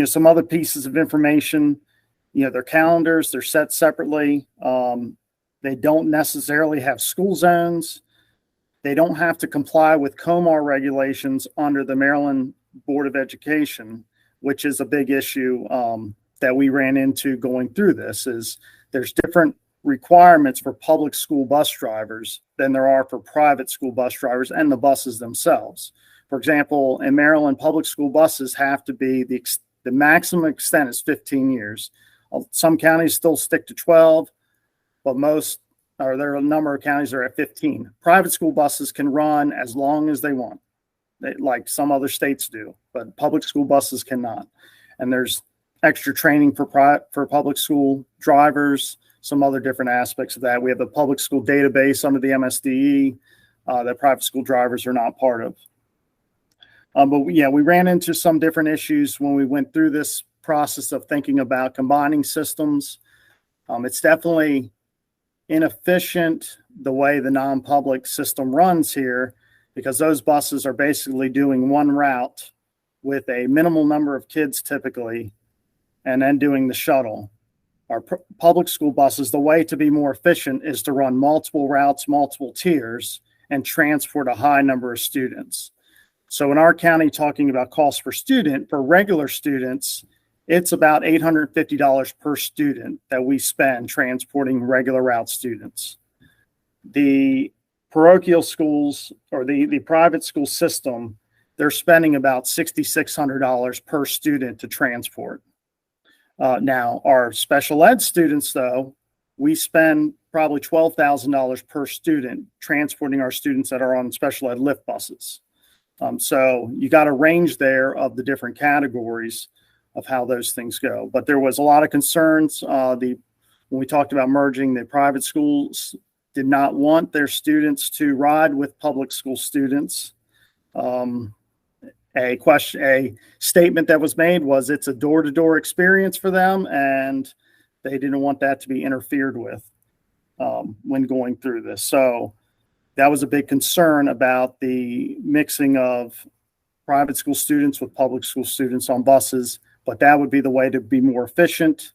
some other pieces of information, their calendars, they're set separately. They don't necessarily have school zones. They don't have to comply with COMAR regulations under the Maryland Board of Education, which is a big issue that we ran into going through this. Is there's different requirements for public school bus drivers than there are for private school bus drivers and the buses themselves. For example, in Maryland, public school buses have to be the maximum extent is 15 years. Some counties still stick to 12, but there are a number of counties that are at 15. Private school buses can run as long as they want, like some other states do, but public school buses cannot. And there's extra training for public school drivers, some other different aspects of that. We have a public school database under the MSDE that private school drivers are not part of. We ran into some different issues when we went through this process of thinking about combining systems. It's definitely inefficient the way the non-public system runs here, because those buses are basically doing one route with a minimal number of kids typically, and then doing the shuttle. Our public school buses, the way to be more efficient is to run multiple routes, multiple tiers, and transport a high number of students. So in our county, talking about cost per student, for regular students, it's about $850 per student that we spend transporting regular route students. The parochial schools or the private school system, they're spending about $6,600 per student to transport. Now, our special ed students, though, we spend probably $12,000 per student transporting our students that are on special ed lift buses. So you got a range there of the different categories of how those things go. But there was a lot of concerns. When we talked about merging, the private schools did not want their students to ride with public school students. A statement that was made was it's a door-to-door experience for them, and they didn't want that to be interfered with when going through this. So that was a big concern about the mixing of private school students with public school students on buses. But that would be the way to be more efficient,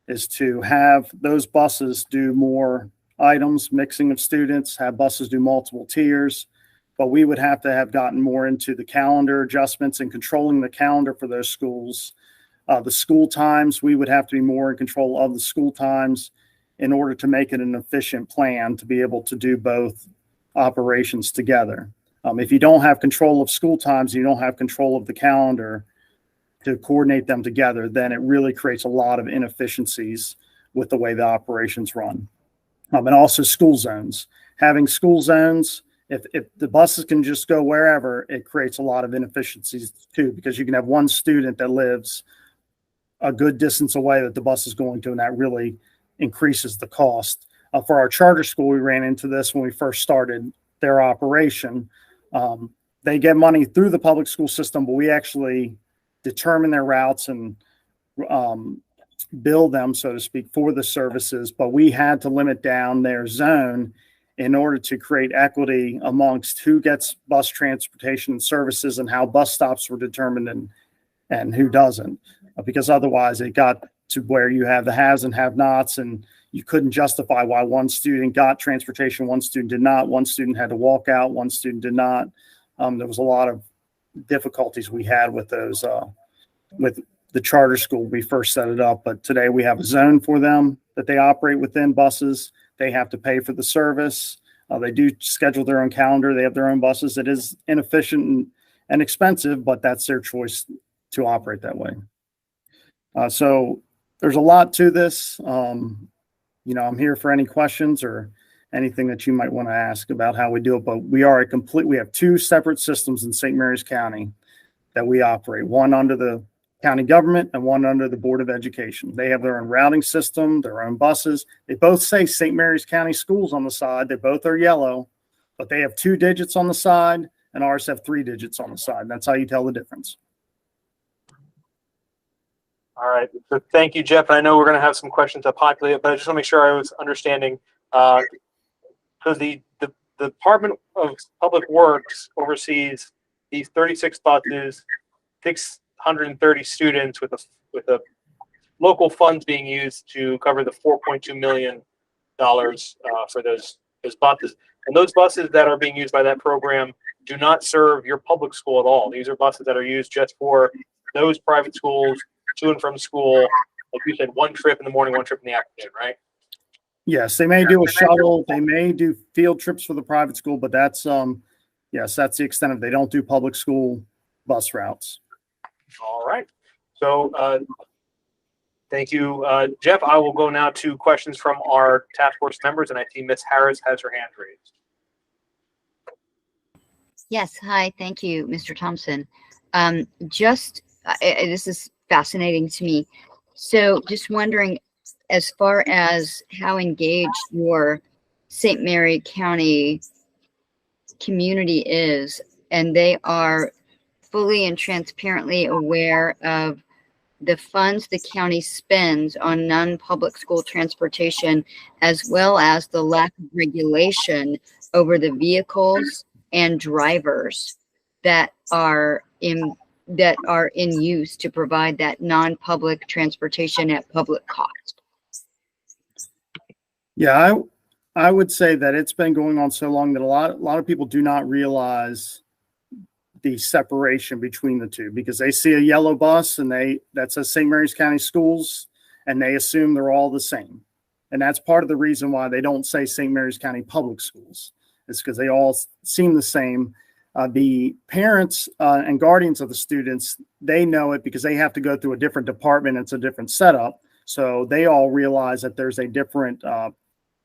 is to have those buses do more items, mixing of students, have buses do multiple tiers. But we would have to have gotten more into the calendar adjustments and controlling the calendar for those schools. The school times, we would have to be more in control of the school times in order to make it an efficient plan to be able to do both operations together. If you don't have control of school times, you don't have control of the calendar to coordinate them together, then it really creates a lot of inefficiencies with the way the operations run. And also school zones. Having school zones, if the buses can just go wherever, it creates a lot of inefficiencies too, because you can have one student that lives a good distance away that the bus is going to, and that really increases the cost. For our charter school, we ran into this when we first started their operation. They get money through the public school system, but we actually determine their routes and bill them, so to speak, for the services. But we had to limit down their zone in order to create equity amongst who gets bus transportation services and how bus stops were determined and who doesn't. Because otherwise it got to where you have the haves and have-nots, and you couldn't justify why one student got transportation, one student did not. One student had to walk out, one student did not. There was a lot of difficulties we had with those, with the charter school when we first set it up. But today we have a zone for them that they operate within buses. They have to pay for the service. They do schedule their own calendar. They have their own buses. It is inefficient and expensive, but that's their choice to operate that way. So there's a lot to this. I'm here for any questions or anything that you might want to ask about how we do it, but we have two separate systems in St. Mary's County that we operate, one under the county government and one under the Board of Education. They have their own routing system, their own buses. They both say St. Mary's County Schools on the side. They both are yellow, but they have 2 digits on the side and ours have 3 digits on the side. That's how you tell the difference. All right. So thank you, Jeff. And I know we're going to have some questions to populate, but I just want to make sure I was understanding. So the Department of Public Works oversees these 36 buses, 630 students with a local funds being used to cover the $4.2 million for those buses. And those buses that are being used by that program do not serve your public school at all. These are buses that are used just for those private schools to and from school. Like you said, one trip in the morning, one trip in the afternoon, right? Yes, they may do a shuttle. They may do field trips for the private school, but that's yes, that's the extent of it. They don't do public school bus routes. All right. So thank you, Jeff. I will go now to questions from our task force members, and I see Ms. Harris has her hand raised. Yes, hi, thank you, Mr. Thompson. This is fascinating to me. So just wondering, as far as how engaged your St. Mary County community is, and they are fully and transparently aware of the funds the county spends on non-public school transportation, as well as the lack of regulation over the vehicles and drivers that are in use to provide that non-public transportation at public cost. Yeah, I would say that it's been going on so long that a lot of people do not realize the separation between the two, because they see a yellow bus and that says St. Mary's County Schools and they assume they're all the same. And that's part of the reason why they don't say St. Mary's County Public Schools. It's because they all seem the same. The parents and guardians of the students, they know it because they have to go through a different department. It's a different setup. So they all realize that there's a different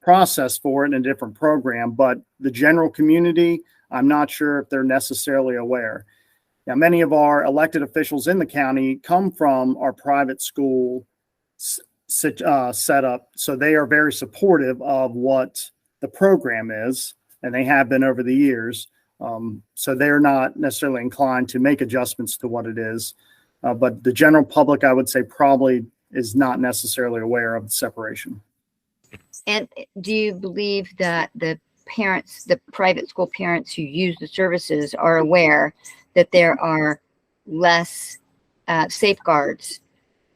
process for it and a different program. But the general community, I'm not sure if they're necessarily aware. Now, many of our elected officials in the county come from our private school setup. So they are very supportive of what the program is, and they have been over the years. So they're not necessarily inclined to make adjustments to what it is. But the general public, I would say, probably is not necessarily aware of the separation. And do you believe that the parents, the private school parents who use the services, are aware that there are less safeguards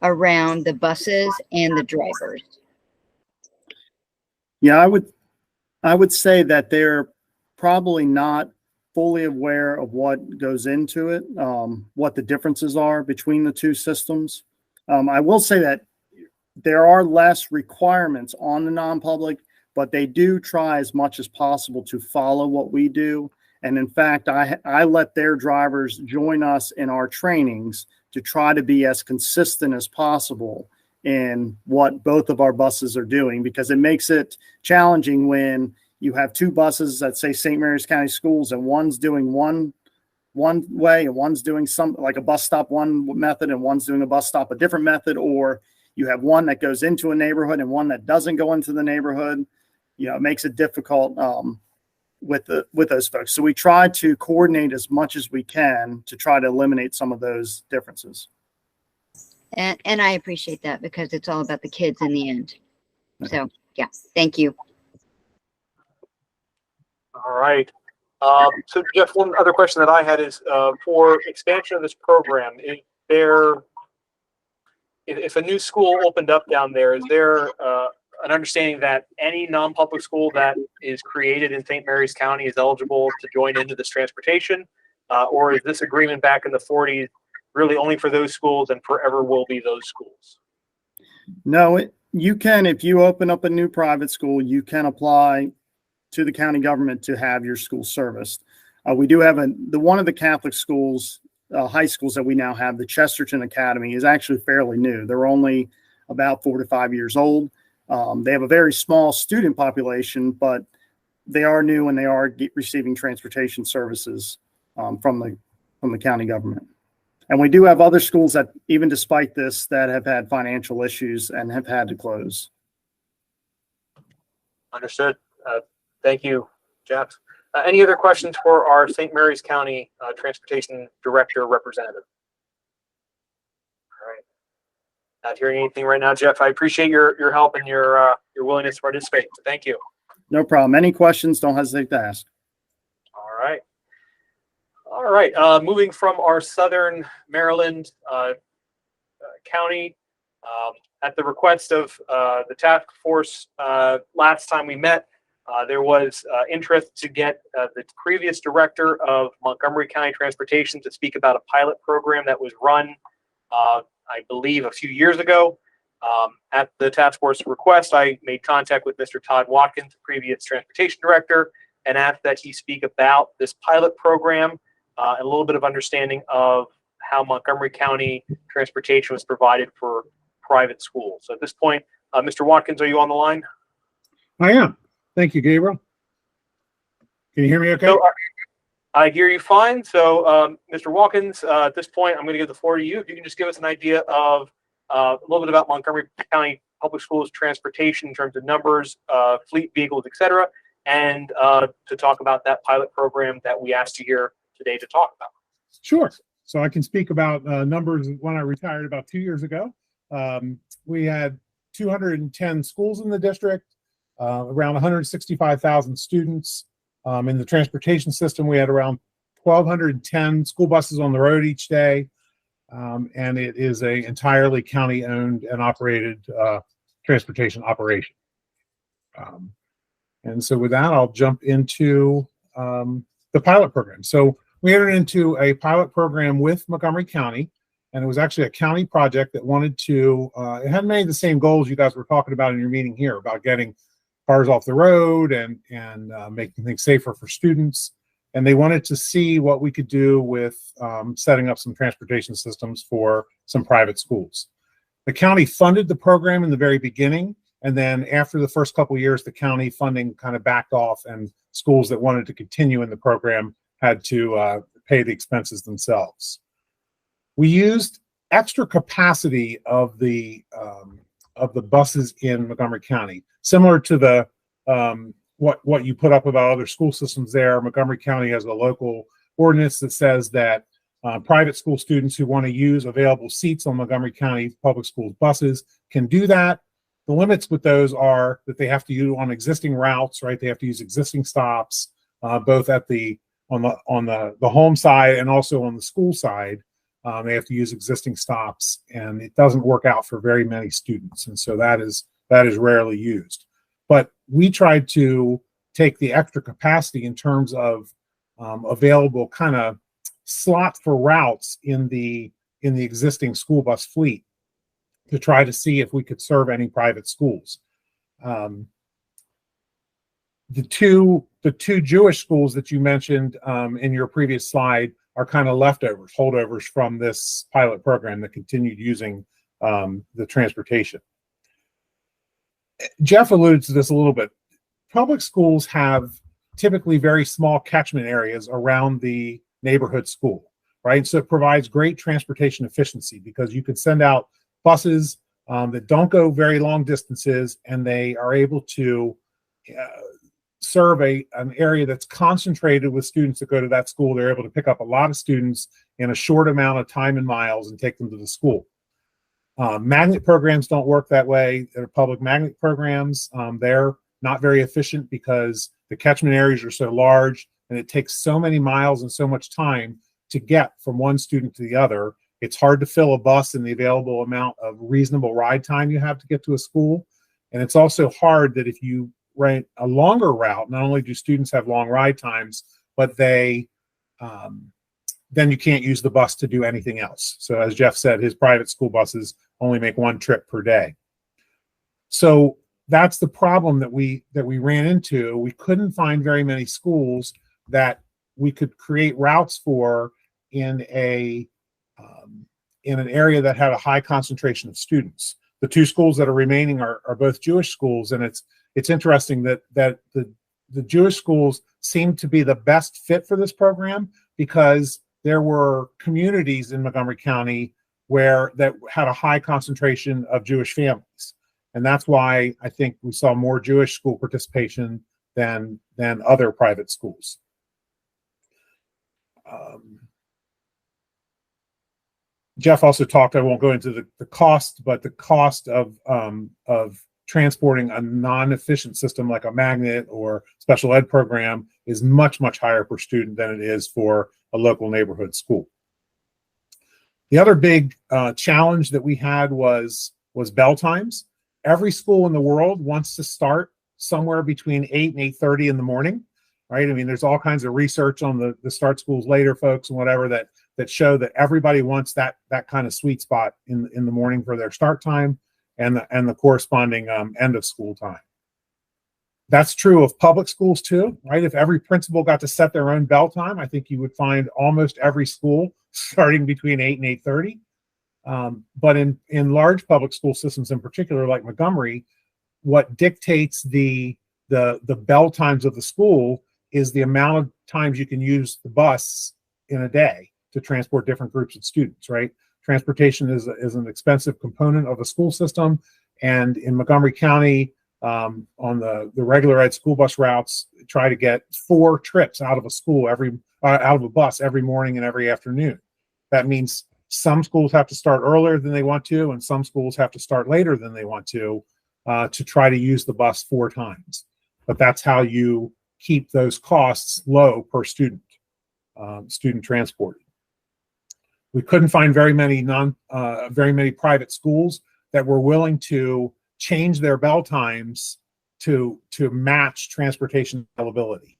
around the buses and the drivers? Yeah, I would say that they're probably not fully aware of what goes into it, what the differences are between the two systems. I will say that there are less requirements on the non-public, but they do try as much as possible to follow what we do. And in fact, I let their drivers join us in our trainings to try to be as consistent as possible in what both of our buses are doing, because it makes it challenging when you have two buses that say St. Mary's County Schools and one's doing one way and one's doing some, like a bus stop one method, and one's doing a bus stop a different method, or you have one that goes into a neighborhood and one that doesn't go into the neighborhood. You know, it makes it difficult with those folks. So we try to coordinate as much as we can to try to eliminate some of those differences. And I appreciate that, because it's all about the kids in the end. So yeah, thank you. All right. So Jeff, one other question that I had is for expansion of this program, if a new school opened up down there, is there an understanding that any non-public school that is created in St. Mary's County is eligible to join into this transportation? Or is this agreement back in the 40s really only for those schools and forever will be those schools? No, you can, if you open up a new private school, you can apply to the county government to have your school serviced. We do have one of the Catholic schools, high schools that we now have, the Chesterton Academy, is actually fairly new. They're only about 4 to 5 years old. They have a very small student population, but they are new and they are receiving transportation services from the county government. And we do have other schools that, even despite this, that have had financial issues and have had to close. Understood. Thank you, Jeff. Any other questions for our St. Mary's County Transportation Director representative? All right. Not hearing anything right now, Jeff. I appreciate your help and your willingness to participate. So thank you. No problem. Any questions, don't hesitate to ask. All right. All right. Moving from our Southern Maryland county, at the request of the task force last time we met, there was interest to get the previous director of Montgomery County Transportation to speak about a pilot program that was run, I believe, a few years ago. At the task force request, I made contact with Mr. Todd Watkins, the previous transportation director, and asked that he speak about this pilot program and a little bit of understanding of how Montgomery County transportation was provided for private schools. So at this point, Mr. Watkins, are you on the line? I am. Thank you, Gabriel. Can you hear me okay? So, I hear you fine. So, Mr. Watkins, at this point, I'm going to give the floor to you. If you can just give us an idea of a little bit about Montgomery County Public Schools transportation in terms of numbers, fleet vehicles, et cetera, and to talk about that pilot program that we asked you here today to talk about. Sure. So I can speak about numbers. When I retired about 2 years ago, we had 210 schools in the district, around 165,000 students. In the transportation system, we had around 1,210 school buses on the road each day. And it is a entirely county-owned and operated transportation operation. And so with that, I'll jump into the pilot program. So we entered into a pilot program with Montgomery County, and it was actually a county project that wanted to, it had many of the same goals you guys were talking about in your meeting here about getting cars off the road and making things safer for students. And they wanted to see what we could do with setting up some transportation systems for some private schools. The county funded the program in the very beginning, and then after the first couple of years, the county funding kind of backed off, and schools that wanted to continue in the program had to pay the expenses themselves. We used extra capacity of the buses in Montgomery County, similar to the what you put up about other school systems there. Montgomery County has a local ordinance that says that private school students who want to use available seats on Montgomery County public schools buses can do that. The limits with those are that they have to use on existing routes, right? They have to use existing stops, both at on the home side and also on the school side. They have to use existing stops, and it doesn't work out for very many students, and so that is rarely used. But we tried to take the extra capacity in terms of available kind of slots for routes in the existing school bus fleet to try to see if we could serve any private schools. The two Jewish schools that you mentioned in your previous slide are kind of leftovers, holdovers from this pilot program that continued using the transportation. Jeff alluded to this a little bit. Public schools have typically very small catchment areas around the neighborhood school, right? So it provides great transportation efficiency because you could send out buses that don't go very long distances, and they are able to serve an area that's concentrated with students that go to that school. They're able to pick up a lot of students in a short amount of time and miles and take them to the school. Magnet programs don't work that way. They're public magnet programs. They're not very efficient because the catchment areas are so large, and it takes so many miles and so much time to get from one student to the other. It's hard to fill a bus in the available amount of reasonable ride time you have to get to a school. And it's also hard that if you rent a longer route, not only do students have long ride times, but they then you can't use the bus to do anything else. So as Jeff said, his private school buses only make one trip per day. So that's the problem that we ran into. We couldn't find very many schools that we could create routes for in an area that had a high concentration of students. The two schools that are remaining are both Jewish schools, and it's interesting that the Jewish schools seem to be the best fit for this program because there were communities in Montgomery County that had a high concentration of Jewish families. And that's why I think we saw more Jewish school participation than other private schools. Jeff also talked, I won't go into the cost, but the cost of transporting a non-efficient system like a magnet or special ed program is much, much higher per student than it is for a local neighborhood school. The other big challenge that we had was bell times. Every school in the world wants to start somewhere between 8 and 8:30 in the morning, right? I mean, there's all kinds of research on the start schools later folks and whatever that show that everybody wants that kind of sweet spot in the morning for their start time and the corresponding end of school time. That's true of public schools too, right? If every principal got to set their own bell time, I think you would find almost every school starting between 8 and 8:30. But in large public school systems in particular, like Montgomery, what dictates the bell times of the school is the amount of times you can use the bus in a day to transport different groups of students, right? Transportation is an expensive component of a school system. And in Montgomery County, on the regular ed school bus routes, try to get 4 trips out of a bus every morning and every afternoon. That means some schools have to start earlier than they want to, and some schools have to start later than they want to try to use the bus 4 times. But that's how you keep those costs low per student transported. We couldn't find very many private schools that were willing to change their bell times to match transportation availability.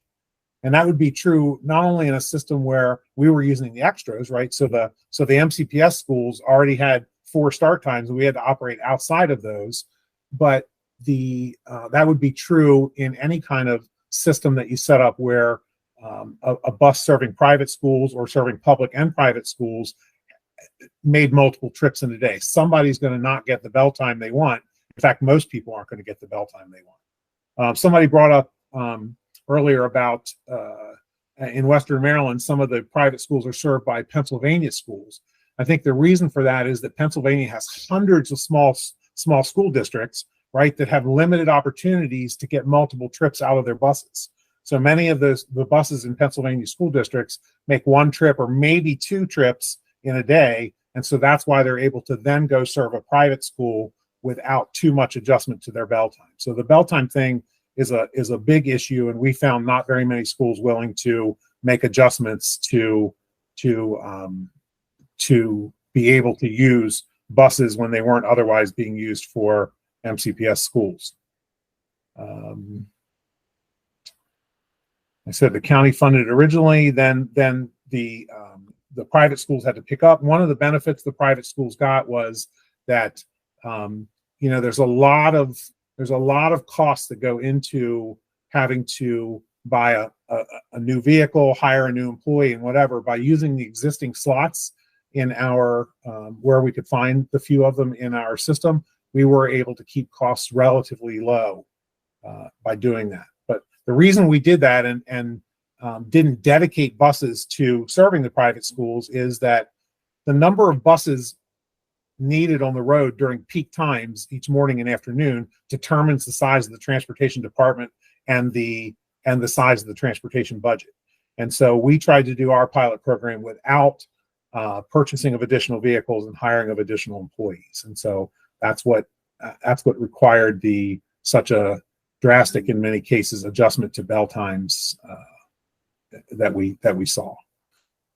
And that would be true not only in a system where we were using the extras, right? So the MCPS schools already had 4 start times and we had to operate outside of those, but that would be true in any kind of system that you set up where a bus serving private schools or serving public and private schools made multiple trips in a day. Somebody's going to not get the bell time they want. In fact, most people aren't going to get the bell time they want. Somebody brought up earlier about in Western Maryland, some of the private schools are served by Pennsylvania schools. I think the reason for that is that Pennsylvania has hundreds of small school districts, right, that have limited opportunities to get multiple trips out of their buses. So many of the buses in Pennsylvania school districts make 1 trip or maybe 2 trips in a day. And so that's why they're able to then go serve a private school without too much adjustment to their bell time. So the bell time thing is a big issue, and we found not very many schools willing to make adjustments to be able to use buses when they weren't otherwise being used for MCPS schools. I said the county funded it originally, then the private schools had to pick up. One of the benefits the private schools got was that there's a lot of costs that go into having to buy a new vehicle, hire a new employee, and whatever. By using the existing slots in our where we could find the few of them in our system, we were able to keep costs relatively low by doing that. But the reason we did that and didn't dedicate buses to serving the private schools is that the number of buses needed on the road during peak times each morning and afternoon determines the size of the transportation department and the size of the transportation budget. And so we tried to do our pilot program without purchasing of additional vehicles and hiring of additional employees. And so that's what required such a drastic, in many cases, adjustment to bell times that we saw.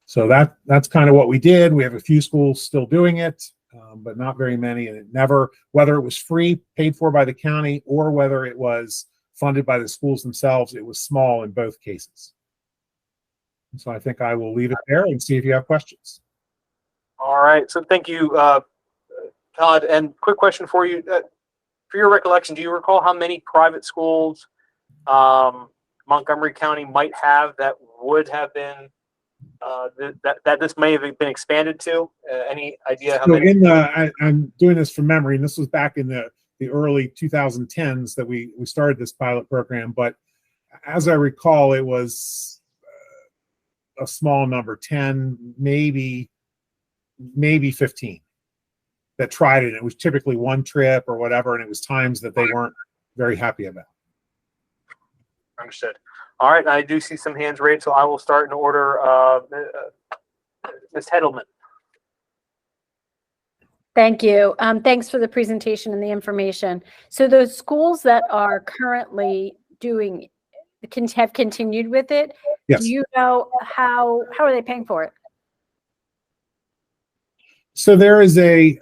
So that's kind of what we did. We have a few schools still doing it, but not very many. And whether it was free, paid for by the county, or whether it was funded by the schools themselves, it was small in both cases. And so I think I will leave it there and see if you have questions. All right. So thank you, Todd. And quick question for you. for your recollection, do you recall how many private schools Montgomery County might have that would have been that this may have been expanded to? Any idea how So many? I'm doing this from memory, and this was back in the early 2010s that we started this pilot program. But as I recall, it was a small number, 10, maybe 15 that tried it. It was typically one trip or whatever, and it was times that they weren't very happy about. Understood. All right, I do see some hands raised, so I will start in order. Ms. Hedelman. Thank you. Thanks for the presentation and the information. So those schools that are currently have continued with it, Yes. do you know how are they paying for it? So there is a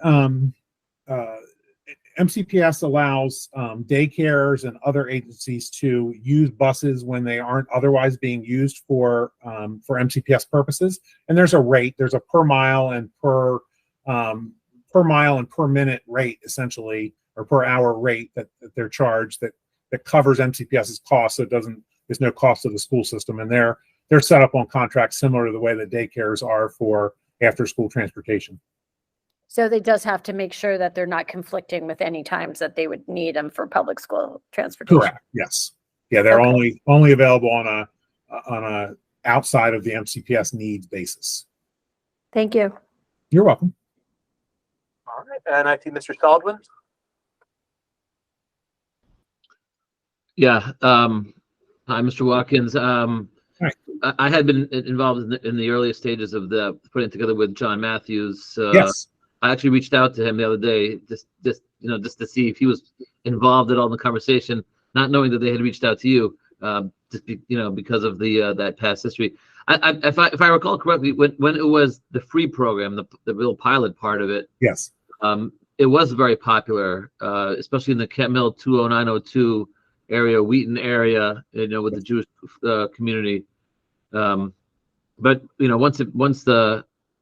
MCPS allows daycares and other agencies to use buses when they aren't otherwise being used for MCPS purposes. And there's a rate. There's a per mile and per minute rate, essentially, or per hour rate that they're charged that covers MCPS's cost. So there's no cost to the school system, and they're set up on contracts similar to the way that daycares are for after school transportation. So they does have to make sure that they're not conflicting with any times that they would need them for public school transportation. Correct. Yes. Yeah, they're only available on a outside of the MCPS needs basis. Thank you. You're welcome. All right, and I see Mr. Saldwin. Yeah. Hi, Mr. Watkins. Hi. I had been involved in the earliest stages of the putting together with John Matthews. Yes. I actually reached out to him the other day, just to see if he was involved at all in the conversation, not knowing that they had reached out to you, because of that past history. If I recall correctly, when it was the free program, the real pilot part of it, yes, it was very popular, especially in the Kent Mill 20902 area, Wheaton area, with the Jewish community. But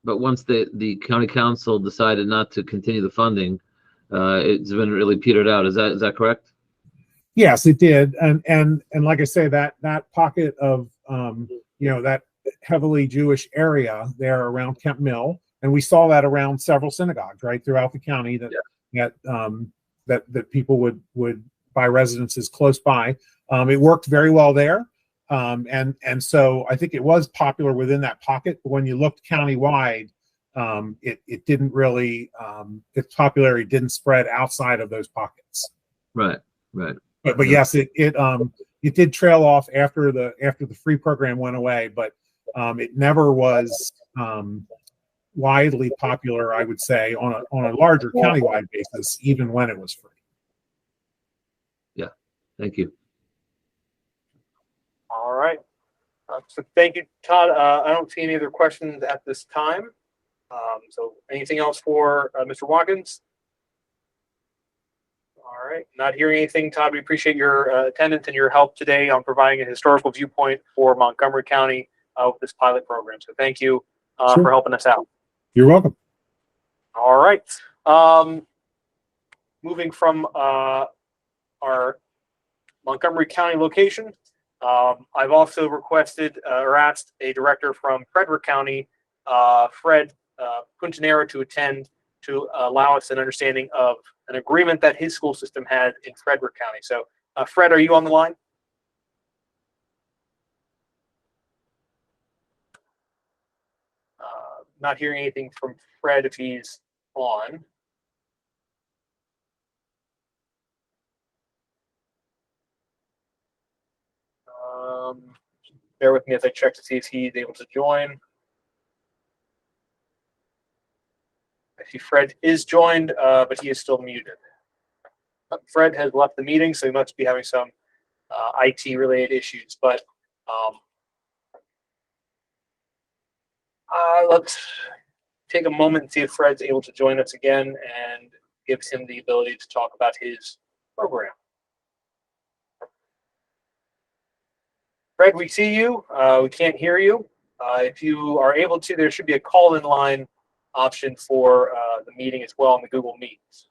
once the county council decided not to continue the funding, it's been really petered out. Is that correct? Yes, it did. And like I say, that pocket of that heavily Jewish area there around Kent Mill, and we saw that around several synagogues right throughout the county that people would buy residences close by. It worked very well there. And so I think it was popular within that pocket, but when you looked countywide, it didn't really, its popularity didn't spread outside of those pockets. Right. But yes, it did trail off after the free program went away, but it never was widely popular, I would say, on a larger countywide basis, even when it was free. Yeah, thank you. All right. So thank you, Todd. I don't see any other questions at this time. So anything else for Mr. Watkins? All right. Not hearing anything, Todd. We appreciate your attendance and your help today on providing a historical viewpoint for Montgomery County with this pilot program. So thank you for helping us out. You're welcome. All right. Moving from our Montgomery County location, I've also requested or asked a director from Frederick County, Fred Puntanera, to attend to allow us an understanding of an agreement that his school system had in Frederick County. So, Fred, are you on the line? Not hearing anything from Fred if he's on. Bear with me as I check to see if he's able to join. I see Fred is joined, but he is still muted. Fred has left the meeting, so he must be having some IT-related issues. But let's take a moment and see if Fred's able to join us again and gives him the ability to talk about his program. Fred, we see you. We can't hear you. If you are able to, there should be a call-in line option for the meeting as well in the Google Meets.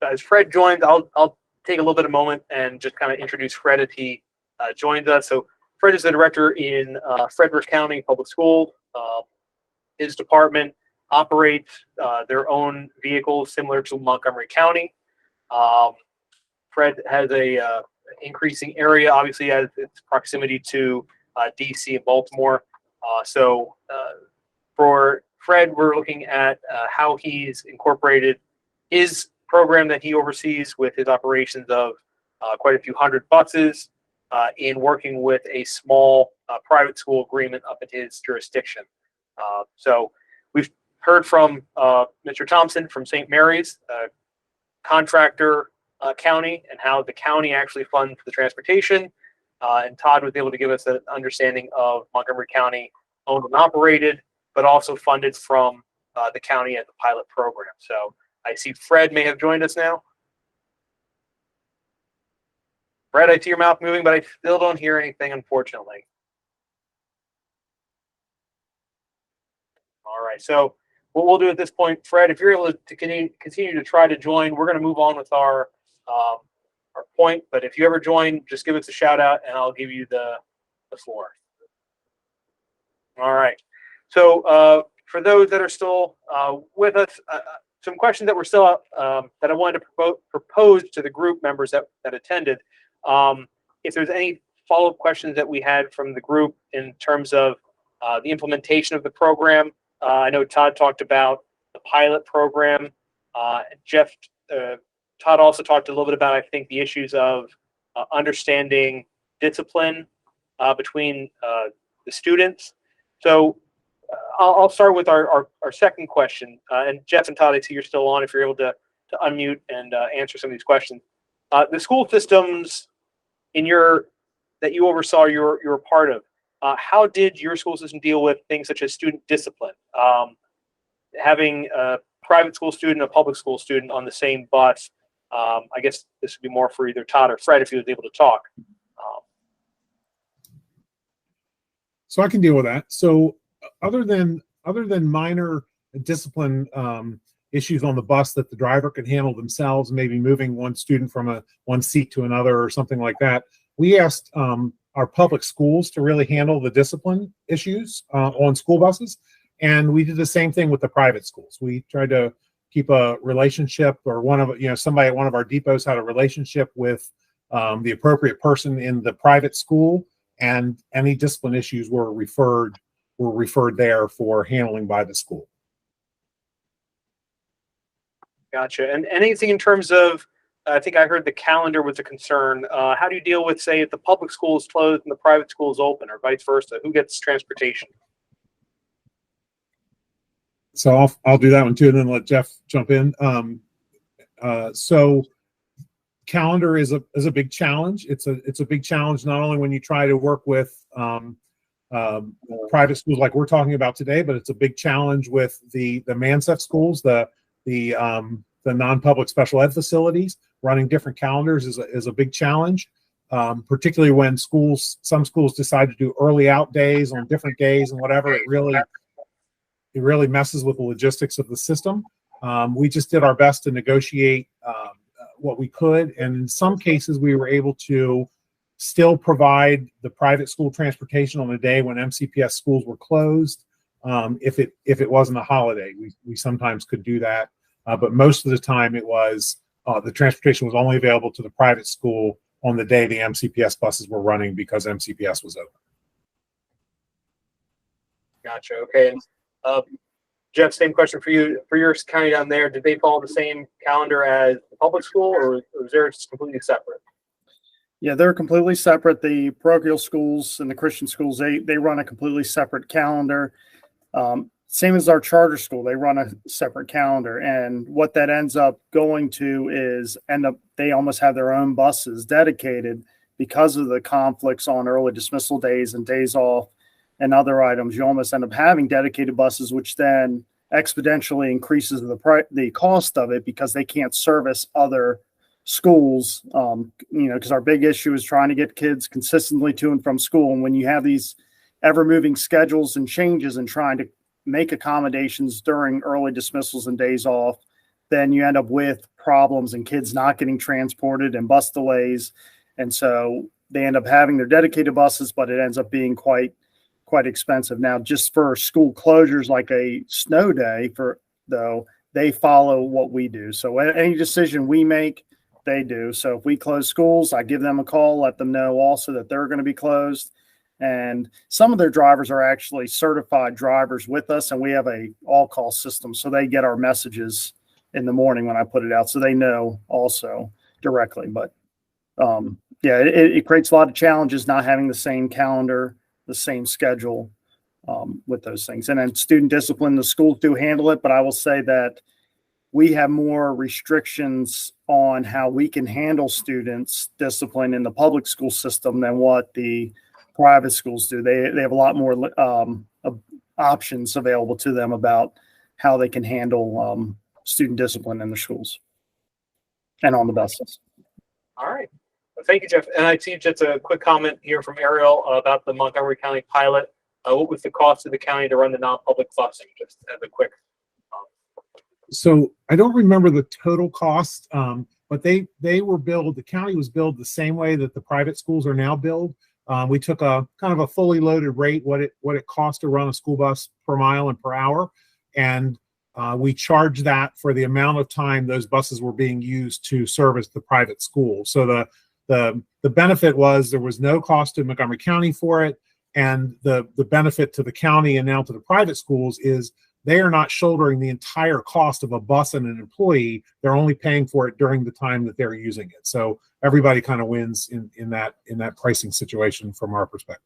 as Fred joins, I'll take a little bit of moment and just kind of introduce Fred as he joins us. So Fred is the director in Frederick County Public School. His department operates their own vehicles similar to Montgomery County. Fred has a increasing area, obviously, as its proximity to DC and Baltimore. So for Fred, we're looking at how he's incorporated his program that he oversees with his operations of quite a few hundred buses in working with a small private school agreement up in his jurisdiction. So we've heard from Mr. Thompson from St. Mary's, contractor county, and how the county actually funds the transportation. And Todd was able to give us an understanding of Montgomery County owned and operated, but also funded from the county as a pilot program. So I see Fred may have joined us now. Fred, I see your mouth moving, but I still don't hear anything, unfortunately. All right, so what we'll do at this point, Fred, if you're able to continue to try to join, we're going to move on with our point. But if you ever join, just give us a shout out, and I'll give you the floor. All right. So for those that are still with us, some questions that were still up that I wanted to propose to the group members that attended. If there's any follow-up questions that we had from the group in terms of the implementation of the program. I know Todd talked about the pilot program. Todd also talked a little bit about, I think, the issues of understanding discipline between the students. So I'll start with our second question. And Jeff and Todd, I see you're still on. If you're able to unmute and answer some of these questions. The school systems that you oversaw, you're a part of. How did your school system deal with things such as student discipline? Having a private school student, a public school student on the same bus. I guess this would be more for either Todd or Fred if he was able to talk. So I can deal with that. So other than minor discipline issues on the bus that the driver could handle themselves, maybe moving one student from one seat to another or something like that, we asked our public schools to really handle the discipline issues on school buses. And we did the same thing with the private schools. We tried to keep a relationship, or somebody at one of our depots had a relationship with the appropriate person in the private school, and any discipline issues were referred there for handling by the school. Gotcha. And anything in terms of, I think I heard the calendar was a concern. How do you deal with, say, if the public school is closed and the private school is open, or vice versa? Who gets transportation? So I'll do that one too, and then let Jeff jump in. So calendar is a big challenge. It's a big challenge not only when you try to work with private schools like we're talking about today, but it's a big challenge with the ManSEF schools, the non-public special ed facilities. Running different calendars is a big challenge, particularly when some schools decide to do early out days on different days and whatever. It really messes with the logistics of the system. We just did our best to negotiate what we could, and in some cases we were able to still provide the private school transportation on the day when MCPS schools were closed. If it wasn't a holiday, we sometimes could do that, but most of the time it was the transportation was only available to the private school on the day the MCPS buses were running because MCPS was open. Gotcha. Okay. And Jeff, same question for you. For your county down there, did they follow the same calendar as the public school, or was theirs completely separate? Yeah, they're completely separate. The parochial schools and the Christian schools, they run a completely separate calendar. Same as our charter school, they run a separate calendar. And what that ends up going to is they almost have their own buses dedicated because of the conflicts on early dismissal days and days off and other items. You almost end up having dedicated buses, which then exponentially increases the cost of it because they can't service other schools, because our big issue is trying to get kids consistently to and from school. And when you have these ever moving schedules and changes and trying to make accommodations during early dismissals and days off, then you end up with problems and kids not getting transported and bus delays. And so they end up having their dedicated buses, but it ends up being quite expensive. Now, just for school closures, like a snow day though, they follow what we do. So any decision we make, they do. So if we close schools, I give them a call, let them know also that they're going to be closed. And some of their drivers are actually certified drivers with us, and we have a all-call system. So they get our messages in the morning when I put it out. So they know also directly. But yeah, it creates a lot of challenges not having the same calendar, the same schedule with those things. And then student discipline, the schools do handle it, but I will say that we have more restrictions on how we can handle students' discipline in the public school system than what the private schools do. They have a lot more options available to them about how they can handle student discipline in the schools and on the buses. All right. Well, thank you, Jeff. And I see just a quick comment here from Ariel about the Montgomery County pilot. What was the cost of the county to run the non-public busing? Just as a quick. So I don't remember the total cost, but they were billed, the county was billed the same way that the private schools are now billed. We took a kind of a fully loaded rate, what it cost to run a school bus per mile and per hour. And we charged that for the amount of time those buses were being used to service the private school. So the benefit was there was no cost to Montgomery County for it. And the benefit to the county and now to the private schools is they are not shouldering the entire cost of a bus and an employee. They're only paying for it during the time that they're using it. So everybody kind of wins in that pricing situation from our perspective.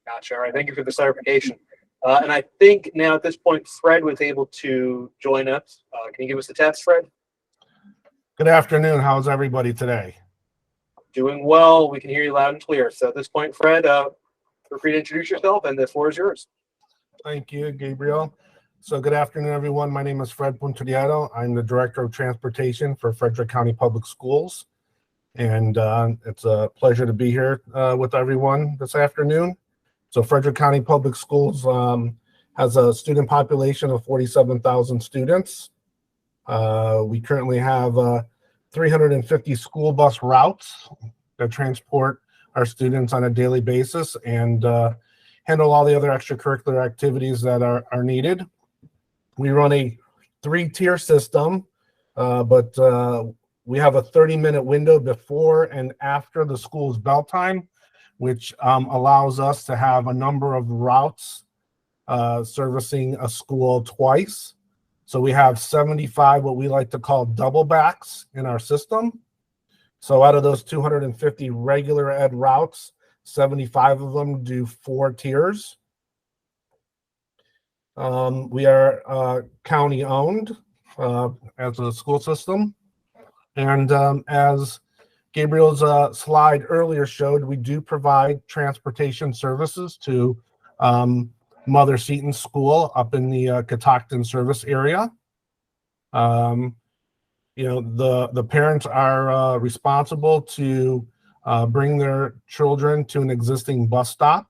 Gotcha. All right. Thank you for the clarification. And I think now at this point, Fred was able to join us. Can you give us the test, Fred? Good afternoon. How's everybody today? Doing well. We can hear you loud and clear. So at this point, Fred, feel free to introduce yourself, and the floor is yours. Thank you, Gabriel. So good afternoon, everyone. My name is Fred Punturiero. I'm the Director of Transportation for Frederick County Public Schools. And it's a pleasure to be here with everyone this afternoon. So Frederick County Public Schools has a student population of 47,000 students. We currently have 350 school bus routes that transport our students on a daily basis and handle all the other extracurricular activities that are needed. We run a 3-tier system, but we have a 30-minute window before and after the school's bell time, which allows us to have a number of routes servicing a school twice. So we have 75 what we like to call double backs in our system. So out of those 250 regular ed routes, 75 of them do 4 tiers. We are county owned as a school system. And as Gabriel's slide earlier showed, we do provide transportation services to Mother Seton School up in the Catoctin service area. You know, the parents are responsible to bring their children to an existing bus stop.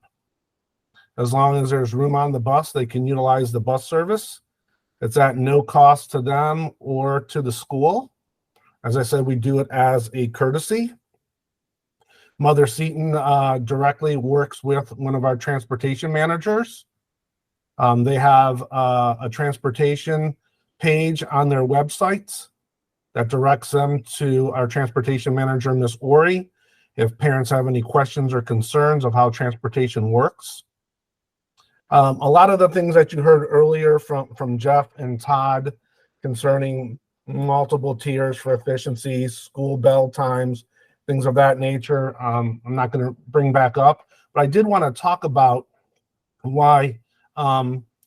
As long as there's room on the bus, they can utilize the bus service. It's at no cost to them or to the school. As I said, we do it as a courtesy. Mother Seton directly works with one of our transportation managers. They have a transportation page on their website that directs them to our transportation manager, Miss Ori, if parents have any questions or concerns of how transportation works. A lot of the things that you heard earlier from Jeff and Todd concerning multiple tiers for efficiency, school bell times, things of that nature, I'm not going to bring back up, but I did want to talk about why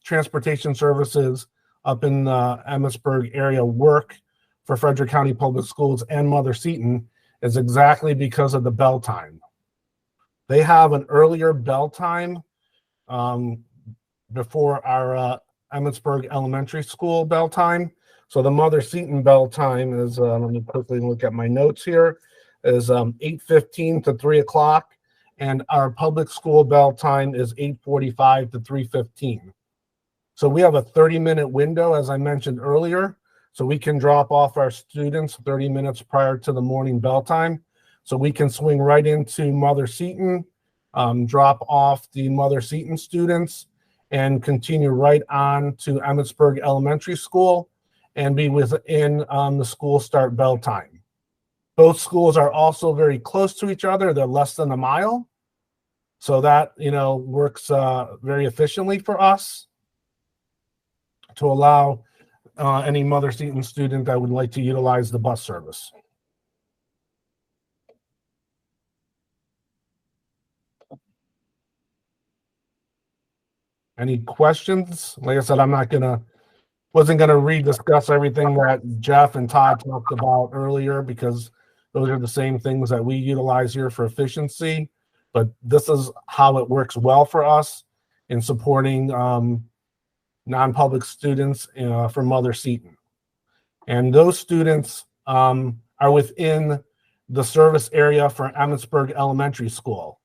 transportation services up in the Emmitsburg area work for Frederick County Public Schools and Mother Seton is exactly because of the bell time. They have an earlier bell time before our Emmitsburg Elementary School bell time. So the Mother Seton bell time is, let me quickly look at my notes here, is 8:15 to 3 o'clock. And our public school bell time is 8:45 to 3:15. So we have a 30-minute window, as I mentioned earlier. So we can drop off our students 30 minutes prior to the morning bell time. So we can swing right into Mother Seton, drop off the Mother Seton students, and continue right on to Emmitsburg Elementary School and be within the school start bell time. Both schools are also very close to each other. They're less than a mile. So that, works very efficiently for us to allow any Mother Seton student that would like to utilize the bus service. Any questions? Like I said, wasn't gonna rediscuss everything that Jeff and Todd talked about earlier, because those are the same things that we utilize here for efficiency. But this is how it works well for us in supporting non-public students for Mother Seton. And those students are within the service area for Emmitsburg Elementary School.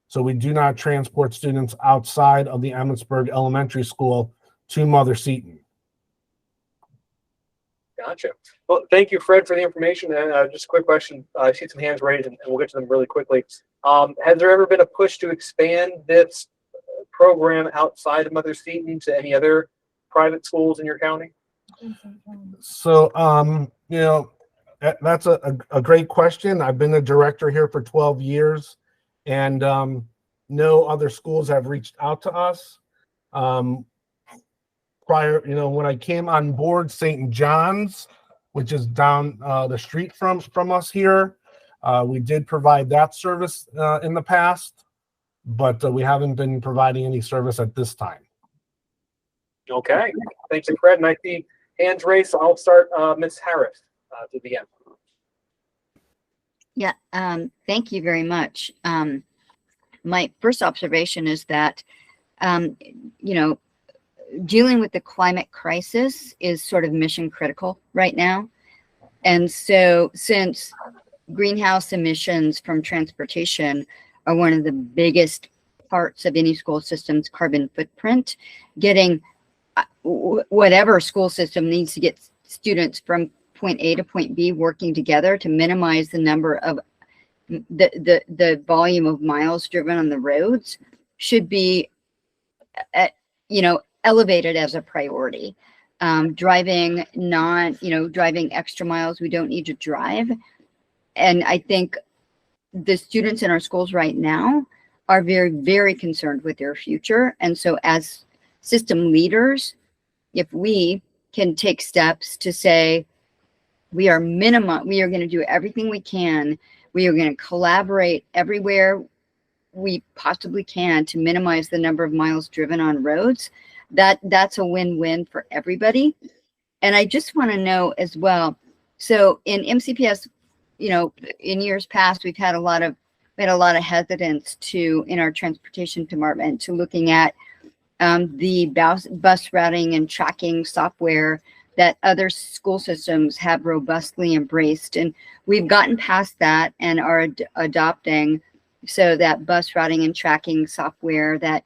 So we do not transport students outside of the Emmitsburg Elementary School to Mother Seton. Gotcha. Well, thank you, Fred, for the information. And just a quick question. I see some hands raised, and we'll get to them really quickly. Has there ever been a push to expand this program outside of Mother Seton to any other private schools in your county? So, that's a great question. I've been a director here for 12 years, and no other schools have reached out to us. Prior, when I came on board, St. John's, which is down the street from us here, we did provide that service in the past, but we haven't been providing any service at this time. Okay. Thank you, Fred. And I see hands raised, so I'll start Ms. Harris to begin. Yeah, thank you very much. My first observation is that, dealing with the climate crisis is sort of mission critical right now. And so since greenhouse emissions from transportation are one of the biggest parts of any school system's carbon footprint, getting whatever school system needs to get students from point A to point B working together to minimize the number of the volume of miles driven on the roads should be, elevated as a priority. Driving extra miles we don't need to drive. And I think the students in our schools right now are very, very concerned with their future. And so as system leaders, if we can take steps to say, we are going to do everything we can. We are going to collaborate everywhere we possibly can to minimize the number of miles driven on roads. That's a win-win for everybody. And I just want to know as well, so in MCPS, in years past, we've had a lot of hesitance in our transportation department to looking at the bus routing and tracking software that other school systems have robustly embraced. And we've gotten past that and are adopting that bus routing and tracking software that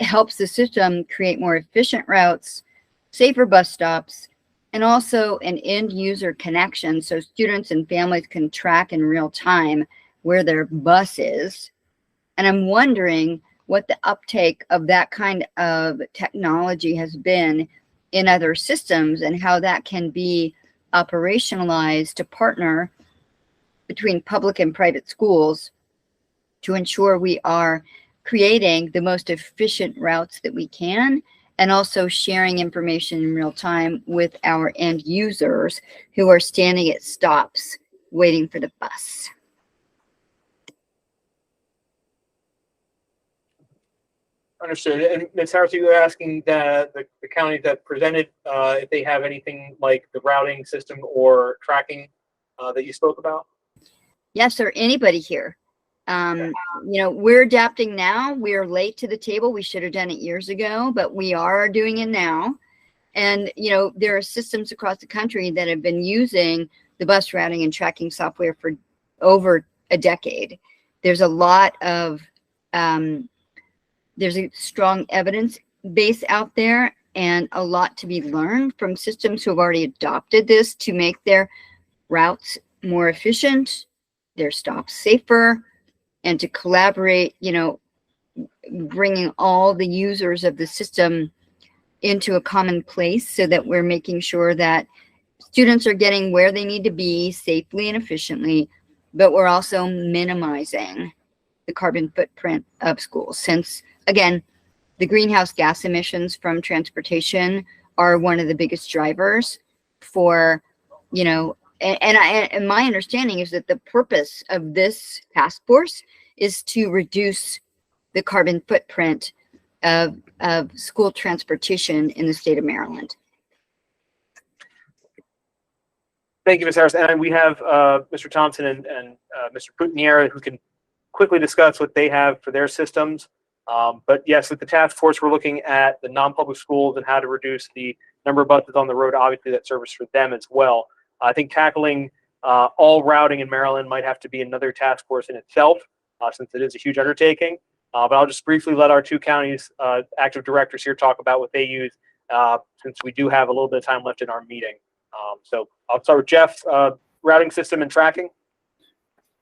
helps the system create more efficient routes, safer bus stops, and also an end user connection so students and families can track in real time where their bus is. And I'm wondering what the uptake of that kind of technology has been in other systems and how that can be operationalized to partner between public and private schools to ensure we are creating the most efficient routes that we can, and also sharing information in real time with our end users who are standing at stops waiting for the bus. Understood. And Ms. Harris, you were asking the county that presented if they have anything like the routing system or tracking that you spoke about? Yes, or anybody here. We're adapting now. We're late to the table. We should have done it years ago, but we are doing it now. And, there are systems across the country that have been using the bus routing and tracking software for over a decade. There's a lot of, there's a strong evidence base out there. and a lot to be learned from systems who have already adopted this to make their routes more efficient, their stops safer, and to collaborate, bringing all the users of the system into a common place so that we're making sure that students are getting where they need to be safely and efficiently, but we're also minimizing the carbon footprint of schools. Since, again, the greenhouse gas emissions from transportation are one of the biggest drivers for, and my understanding is that the purpose of this task force is to reduce the carbon footprint of school transportation in the state of Maryland. Thank you, Ms. Harris. And we have Mr. Thompson and Mr. Putiniera who can quickly discuss what they have for their systems. But yes, with the task force, we're looking at the non-public schools and how to reduce the number of buses on the road, obviously that service for them as well. I think tackling all routing in Maryland might have to be another task force in itself, since it is a huge undertaking. But I'll just briefly let our two counties active directors here talk about what they use, since we do have a little bit of time left in our meeting. So I'll start with Jeff, routing system and tracking.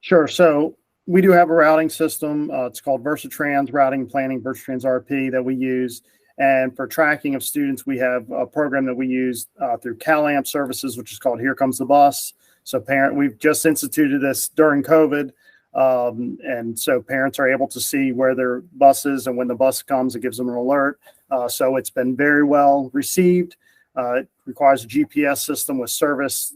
Sure. So we do have a routing system. It's called VersaTrans Routing and Planning, VersaTrans RP, that we use. And for tracking of students, we have a program that we use through CalAmp services, which is called Here Comes the Bus. So we've just instituted this during COVID. And so parents are able to see where their bus is, and when the bus comes, it gives them an alert. So it's been very well received. It requires a GPS system with service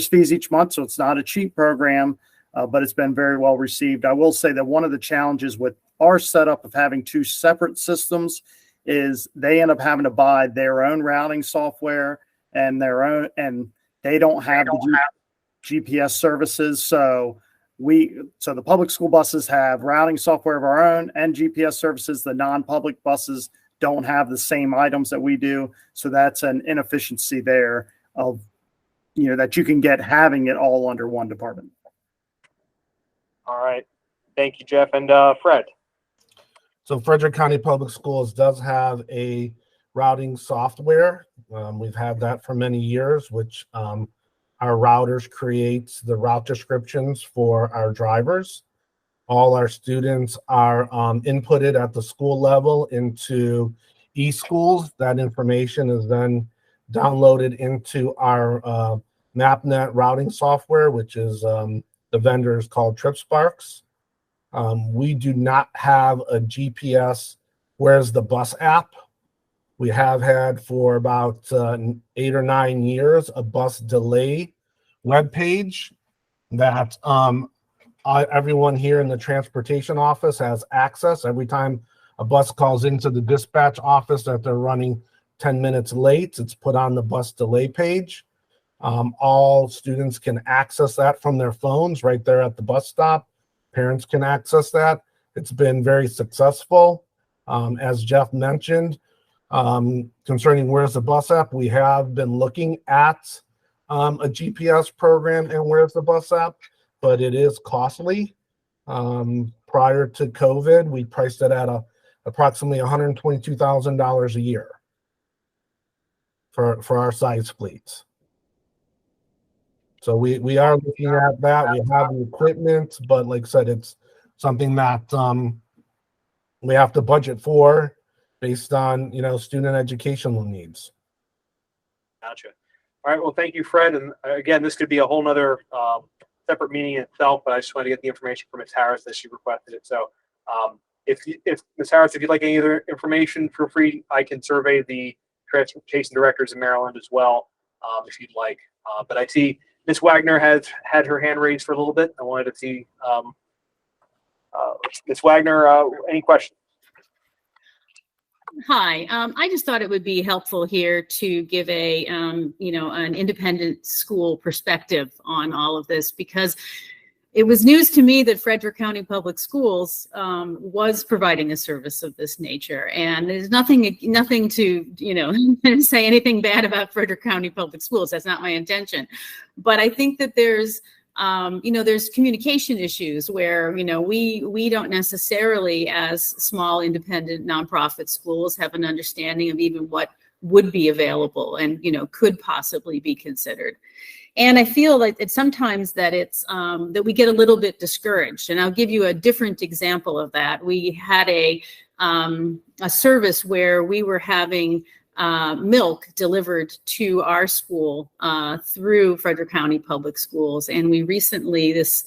fees each month. So it's not a cheap program, but it's been very well received. I will say that one of the challenges with our setup of having two separate systems is they end up having to buy their own routing software and they don't have the GPS services. So the public school buses have routing software of our own and GPS services. The non-public buses don't have the same items that we do. So that's an inefficiency there of, that you can get having it all under one department. All right. Thank you, Jeff. And Fred. So Frederick County Public Schools does have a routing software. We've had that for many years, which our routers create the route descriptions for our drivers. All our students are inputted at the school level into eSchools. That information is then downloaded into our MapNet routing software, which is the vendor is called TripSparks. We do not have a GPS Where's the Bus app. We have had for about 8 or 9 years a bus delay webpage that everyone here in the transportation office has access. Every time a bus calls into the dispatch office that they're running 10 minutes late, it's put on the bus delay page. All students can access that from their phones right there at the bus stop. Parents can access that. It's been very successful. As Jeff mentioned, concerning Where's the Bus app, we have been looking at a GPS program and Where's the Bus app, but it is costly. Prior to COVID, we priced it at approximately $122,000 a year for our size fleets. So we are looking at that. We have the equipment, but like I said, it's something that we have to budget for based on student educational needs. Gotcha. All right. Well, thank you, Fred. And again, this could be a whole nother separate meeting in itself, but I just wanted to get the information from Ms. Harris that she requested it. So if Ms. Harris, if you'd like any other information, feel free. I can survey the transportation directors in Maryland as well, if you'd like. But I see Ms. Wagner has had her hand raised for a little bit. I wanted to see Ms. Wagner, any questions? Hi, I just thought it would be helpful here to give a, an independent school perspective on all of this, because it was news to me that Frederick County Public Schools was providing a service of this nature. And there's nothing to, say anything bad about Frederick County Public Schools. That's not my intention. But I think that there's there's communication issues where, we don't necessarily, as small independent nonprofit schools, have an understanding of even what would be available and, could possibly be considered. And I feel like it's sometimes that it's that we get a little bit discouraged. And I'll give you a different example of that. We had a service where we were having milk delivered to our school through Frederick County Public Schools. And we recently, this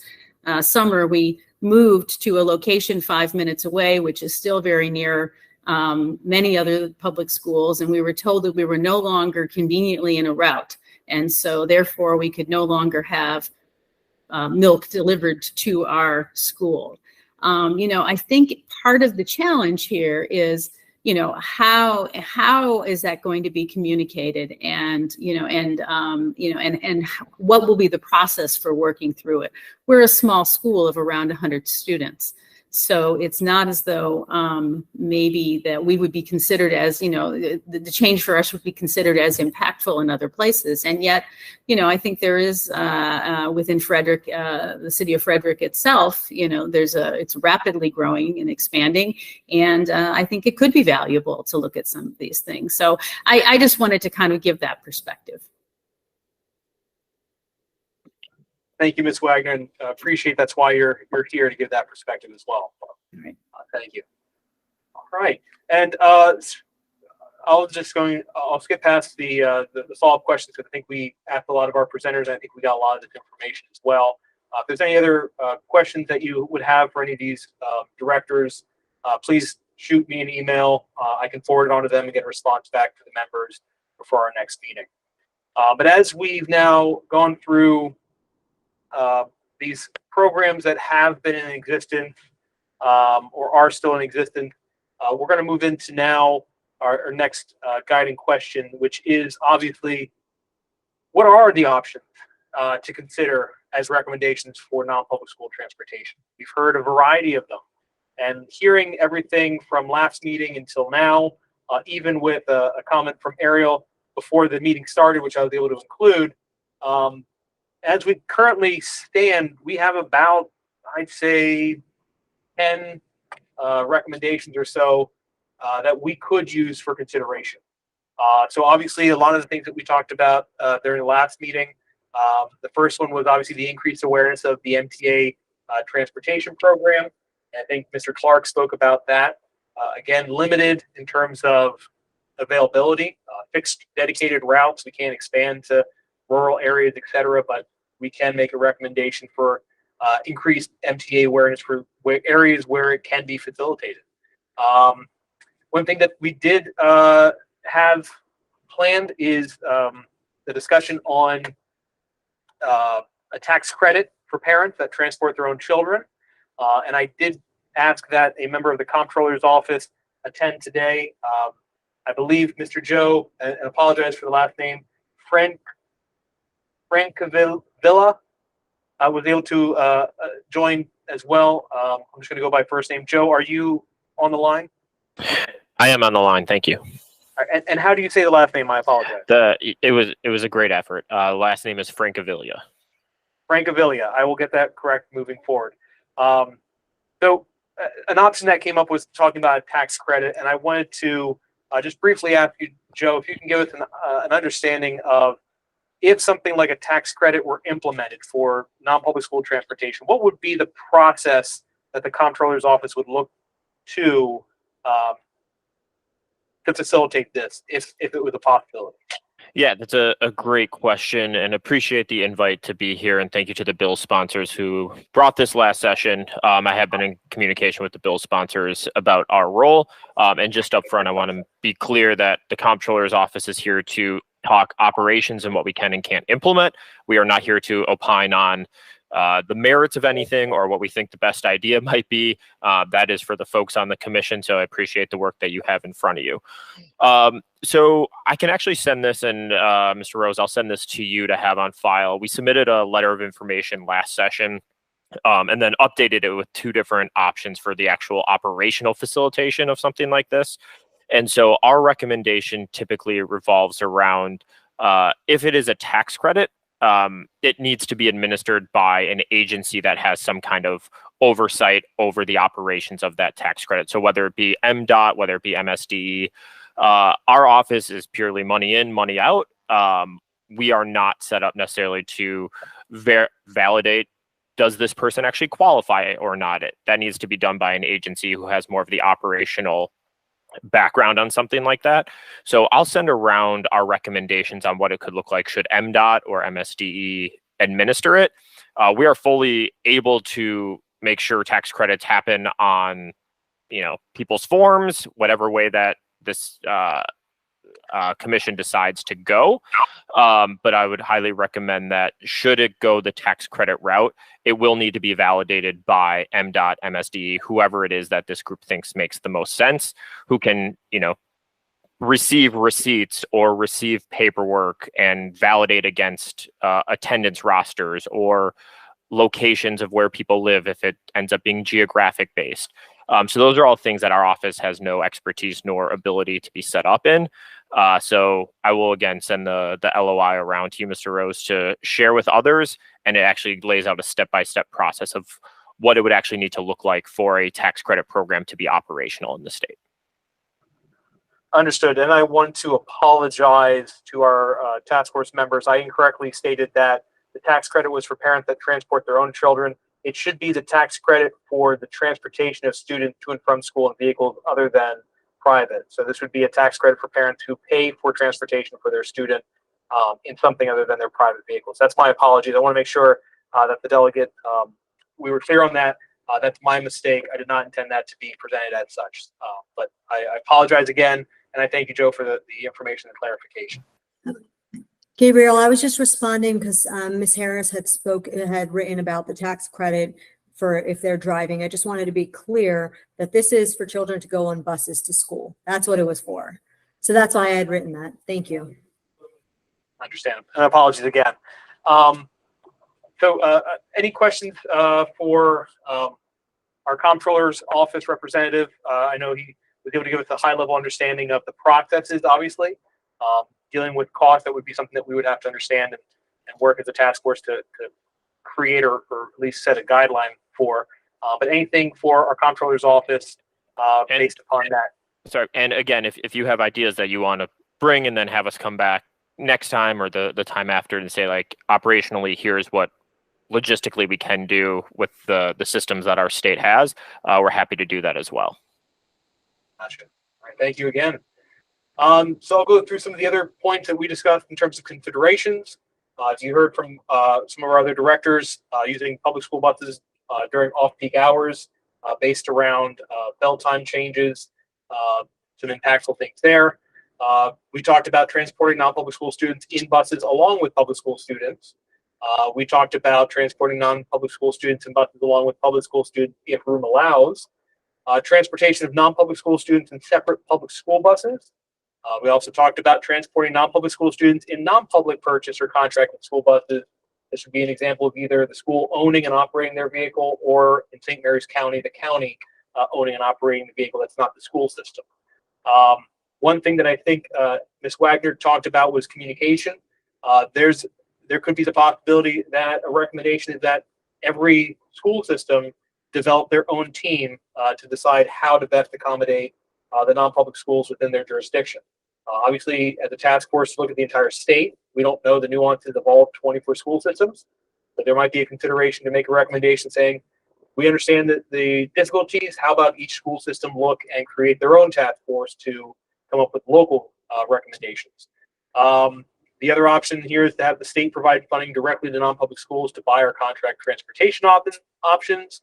summer, we moved to a location 5 minutes away, which is still very near many other public schools. And we were told that we were no longer conveniently in a route. And so therefore we could no longer have milk delivered to our school. I think part of the challenge here is, how is that going to be communicated, and what will be the process for working through it? We're a small school of around 100 students. So it's not as though maybe that we would be considered as, the change for us would be considered as impactful in other places. And yet, I think there is within Frederick, the city of Frederick itself, it's rapidly growing and expanding. And I think it could be valuable to look at some of these things. So I just wanted to kind of give that perspective. Thank you, Ms. Wagner, and appreciate that's why you're here to give that perspective as well. Right. Thank you. All right, and I'll skip past the follow-up questions because I think we asked a lot of our presenters. I think we got a lot of this information as well. If there's any other questions that you would have for any of these directors, please shoot me an email. I can forward it on to them and get a response back to the members before our next meeting. But as we've now gone through these programs that have been in existence or are still in existence, we're going to move into now our next guiding question, which is obviously, what are the options to consider as recommendations for non-public school transportation? We've heard a variety of them, and hearing everything from last meeting until now, even with a comment from Ariel before the meeting started, which I was able to include, as we currently stand, we have about, I'd say, 10 recommendations or so that we could use for consideration. So obviously, a lot of the things that we talked about during the last meeting, the first one was obviously the increased awareness of the MTA transportation program. And I think Mr. Clark spoke about that. Again, limited in terms of availability, fixed dedicated routes. We can't expand to rural areas, et cetera, but we can make a recommendation for increased MTA awareness for areas where it can be facilitated. One thing that we did have planned is the discussion on a tax credit for parents that transport their own children. And I did ask that a member of the comptroller's office attend today. I believe Mr. Joe, and apologize for the last name, Francavilla, was able to join as well. I'm just going to go by first name. Joe, are you on the line? I am on the line. Thank you. And how do you say the last name? I apologize. It was a great effort. Last name is Francavilla. Francavilla. I will get that correct moving forward. So an option that came up was talking about a tax credit, and I wanted to just briefly ask you, Joe, if you can give us an understanding of if something like a tax credit were implemented for non-public school transportation, what would be the process that the comptroller's office would look to facilitate this, if it was a possibility? Yeah, that's a great question, and appreciate the invite to be here. And thank you to the bill sponsors who brought this last session. I have been in communication with the bill sponsors about our role. And just up front, I want to be clear that the comptroller's office is here to talk operations and what we can and can't implement. We are not here to opine on the merits of anything or what we think the best idea might be. That is for the folks on the commission. So I appreciate the work that you have in front of you. So I can actually send this, and Mr. Rose, I'll send this to you to have on file. We submitted a letter of information last session and then updated it with two different options for the actual operational facilitation of something like this. And so our recommendation typically revolves around if it is a tax credit, it needs to be administered by an agency that has some kind of oversight over the operations of that tax credit. So whether it be MDOT, whether it be MSD, Our office is purely money in, money out. We are not set up necessarily to validate, does this person actually qualify or not? That needs to be done by an agency who has more of the operational background on something like that. So I'll send around our recommendations on what it could look like should MDOT or MSDE administer it. We are fully able to make sure tax credits happen on, people's forms, whatever way that this commission decides to go. But I would highly recommend that should it go the tax credit route, it will need to be validated by MDOT, MSD, whoever it is that this group thinks makes the most sense, who can, receive receipts or receive paperwork and validate against attendance rosters or locations of where people live if it ends up being geographic based. So those are all things that our office has no expertise nor ability to be set up in. So I will again send the LOI around to you, Mr. Rose, to share with others, and it actually lays out a step-by-step process of what it would actually need to look like for a tax credit program to be operational in the state. Understood. And I want to apologize to our task force members. I incorrectly stated that the tax credit was for parents that transport their own children. It should be the tax credit for the transportation of students to and from school in vehicles other than private. So this would be a tax credit for parents who pay for transportation for their student in something other than their private vehicles. That's my apologies. I want to make sure that the delegate, we were clear on that. That's my mistake. I did not intend that to be presented as such. But I apologize again, and I thank you, Joe, for the information and clarification. Gabriel, I was just responding because Ms. Harris had written about the tax credit for if they're driving. I just wanted to be clear that this is for children to go on buses to school. That's what it was for. So that's why I had written that. Thank you. Understand. And apologies again. Any questions for our comptroller's office representative? I know he was able to give us a high-level understanding of the processes, obviously. Dealing with cost, that would be something that we would have to understand and work as a task force to create or at least set a guideline for. But anything for our comptroller's office based upon that. Sorry, and again, if you have ideas that you want to bring and then have us come back next time or the time after and say, like, operationally, here's what logistically we can do with the systems that our state has, we're happy to do that as well. Gotcha. All right, thank you again. So I'll go through some of the other points that we discussed in terms of considerations. As you heard from some of our other directors, using public school buses during off-peak hours based around bell time changes, some impactful things there. We talked about transporting non-public school students in buses along with public school students. We talked about transporting non-public school students in buses along with public school students if room allows. Transportation of non-public school students in separate public school buses. We also talked about transporting non-public school students in non-public purchase or contracted school buses. This would be an example of either the school owning and operating their vehicle, or in St. Mary's County, the county owning and operating the vehicle that's not the school system. One thing that I think Ms. Wagner talked about was communication. There could be the possibility that a recommendation is that every school system develop their own team to decide how to best accommodate the non-public schools within their jurisdiction. Obviously, as a task force, look at the entire state. We don't know the nuances of all 24 school systems, but there might be a consideration to make a recommendation saying, we understand that the difficulties, how about each school system look and create their own task force to come up with local recommendations. The other option here is to have the state provide funding directly to non-public schools to buy or contract transportation options.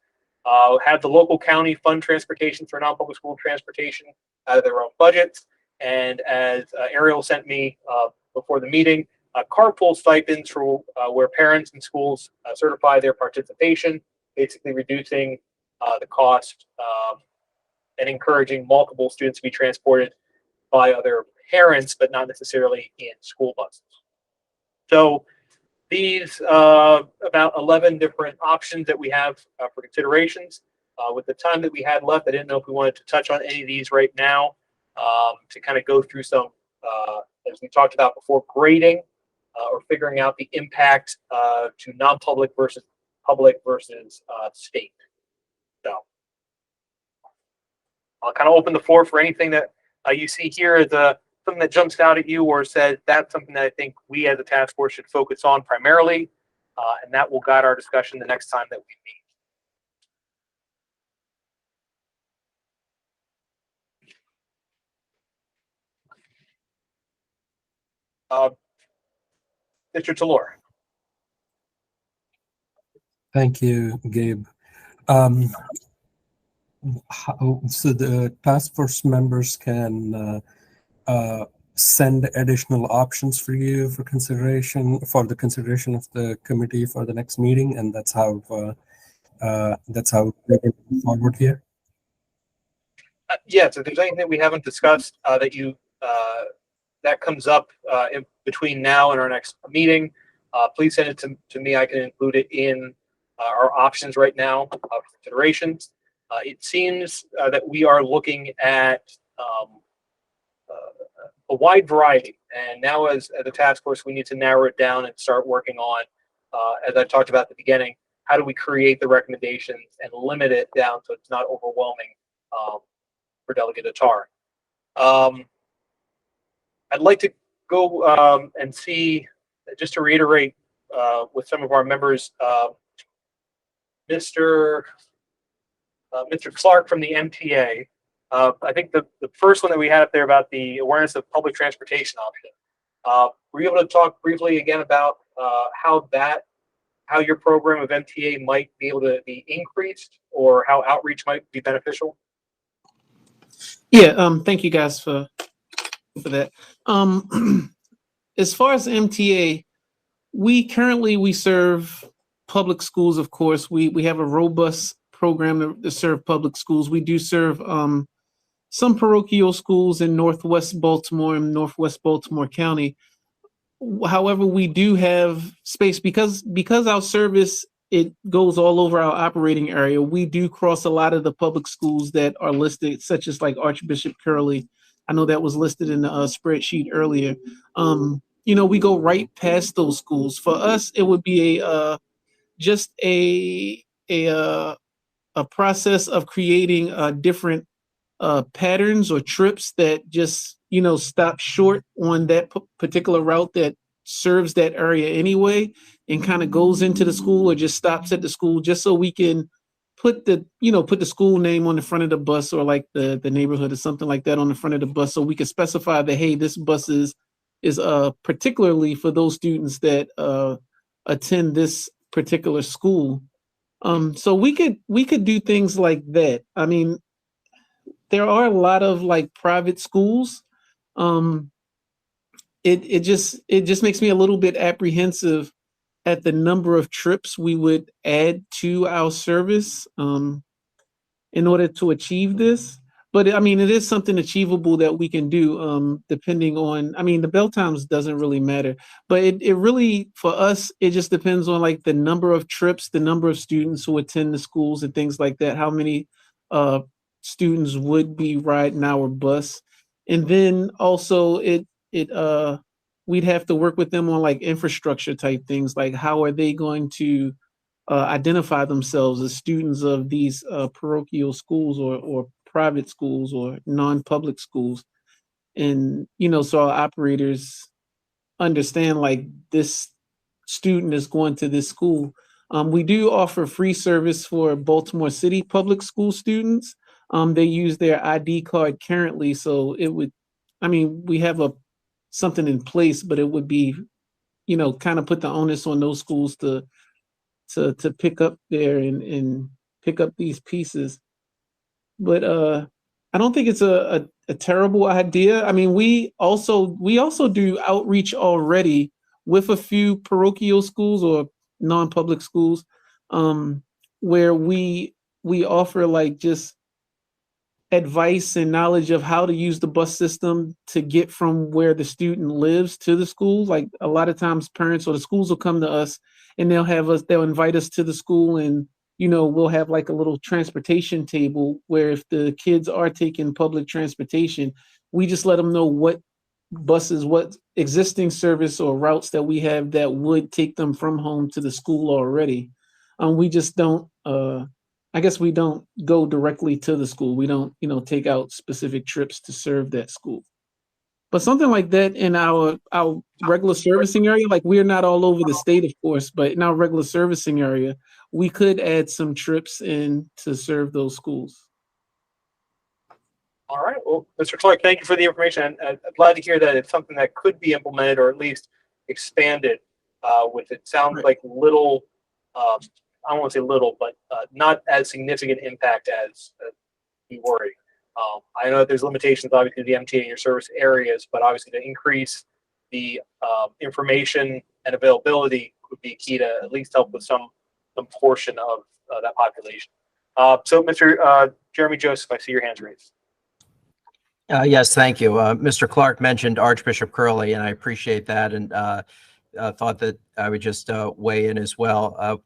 Have the local county fund transportation for non-public school transportation out of their own budgets. And as Ariel sent me before the meeting, carpool stipends for where parents and schools certify their participation, basically reducing the cost and encouraging multiple students to be transported by other parents, but not necessarily in school buses. So these about 11 different options that we have for considerations. With the time that we had left, I didn't know if we wanted to touch on any of these right now to kind of go through some, as we talked about before, grading or figuring out the impact to non-public versus public versus state. So I'll kind of open the floor for anything that you see here the something that jumps out at you or says that's something that I think we as a task force should focus on primarily, and that will guide our discussion the next time that we meet. Mr. Talor. Thank you, Gabe. So the task force members can send additional options for you for consideration, for the consideration of the committee for the next meeting, and that's how we're moving forward here. Yes, if there's anything we haven't discussed that comes up in between now and our next meeting, please send it to me. I can include it in our options right now for considerations. It seems that we are looking at a wide variety, and now as a task force, we need to narrow it down and start working on, as I talked about at the beginning, how do we create the recommendations and limit it down so it's not overwhelming for Delegate Attar. I'd like to go and see, just to reiterate with some of our members, Mr. Clark from the MTA. I think the first one that we had up there about the awareness of public transportation option. Were you able to talk briefly again about how your program of MTA might be able to be increased, or how outreach might be beneficial? Yeah, thank you guys for that. As far as MTA, we currently serve public schools, of course. We have a robust program to serve public schools. We do serve some parochial schools in Northwest Baltimore and Northwest Baltimore County. However, we do have space because our service, it goes all over our operating area. We do cross a lot of the public schools that are listed, such as like Archbishop Curley. I know that was listed in the spreadsheet earlier. We go right past those schools. For us, it would be just a process of creating different patterns or trips that just stop short on that particular route that serves that area anyway, and kind of goes into the school or just stops at the school, just so we can put the school name on the front of the bus, or like the neighborhood or something like that on the front of the bus, so we can specify that, hey, this bus is particularly for those students that attend this particular school. So we could do things like that. I mean, there are a lot of like private schools. It just makes me a little bit apprehensive at the number of trips we would add to our service in order to achieve this. But I mean, it is something achievable that we can do, depending on, I mean, the bell times doesn't really matter, but it really, for us, it just depends on like the number of trips, the number of students who attend the schools and things like that, how many students would be riding our bus. And then also we'd have to work with them on like infrastructure type things, like how are they going to identify themselves as students of these parochial schools or private schools or non-public schools. And, so our operators understand like this student is going to this school. We do offer free service for Baltimore City public school students. They use their ID card currently, so we have something in place, but it would be, kind of put the onus on those schools to pick up there and pick up these pieces. But I don't think it's a terrible idea. I mean, we also do outreach already with a few parochial schools or non-public schools, where we offer like just advice and knowledge of how to use the bus system to get from where the student lives to the school. Like a lot of times parents or the schools will come to us and they'll invite us to the school, and we'll have like a little transportation table where if the kids are taking public transportation, we just let them know what buses, what existing service or routes that we have that would take them from home to the school already. We just don't I guess we don't go directly to the school. We don't, take out specific trips to serve that school. But something like that in our regular servicing area, like we're not all over the state, of course, but in our regular servicing area, we could add some trips in to serve those schools. All right. Well, Mr. Clark, thank you for the information. I'm glad to hear that it's something that could be implemented or at least expanded with it. Sounds like little, I don't want to say little, but not as significant impact as you worry. I know that there's limitations, obviously, to the MTA in your service areas, but obviously to increase the information and availability would be key to at least help with some portion of that population. So, Mr. Jeremy Joseph, I see your hands raised. Yes, thank you. Mr. Clark mentioned Archbishop Curley, and I appreciate that, and thought that I would just weigh in as well.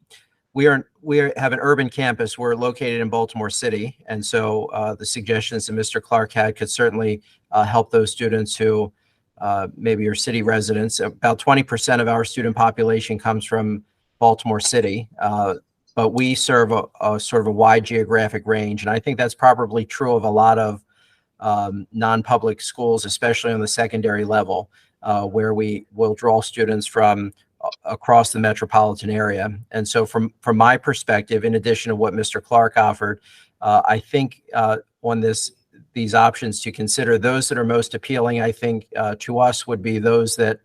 We have an urban campus. We're located in Baltimore City, and so the suggestions that Mr. Clark had could certainly help those students who maybe are city residents. About 20% of our student population comes from Baltimore City, but we serve a sort of a wide geographic range, and I think that's probably true of a lot of non-public schools, especially on the secondary level, where we will draw students from across the metropolitan area. And so from my perspective, in addition to what Mr. Clark offered, I think on these options to consider, those that are most appealing, I think to us would be those that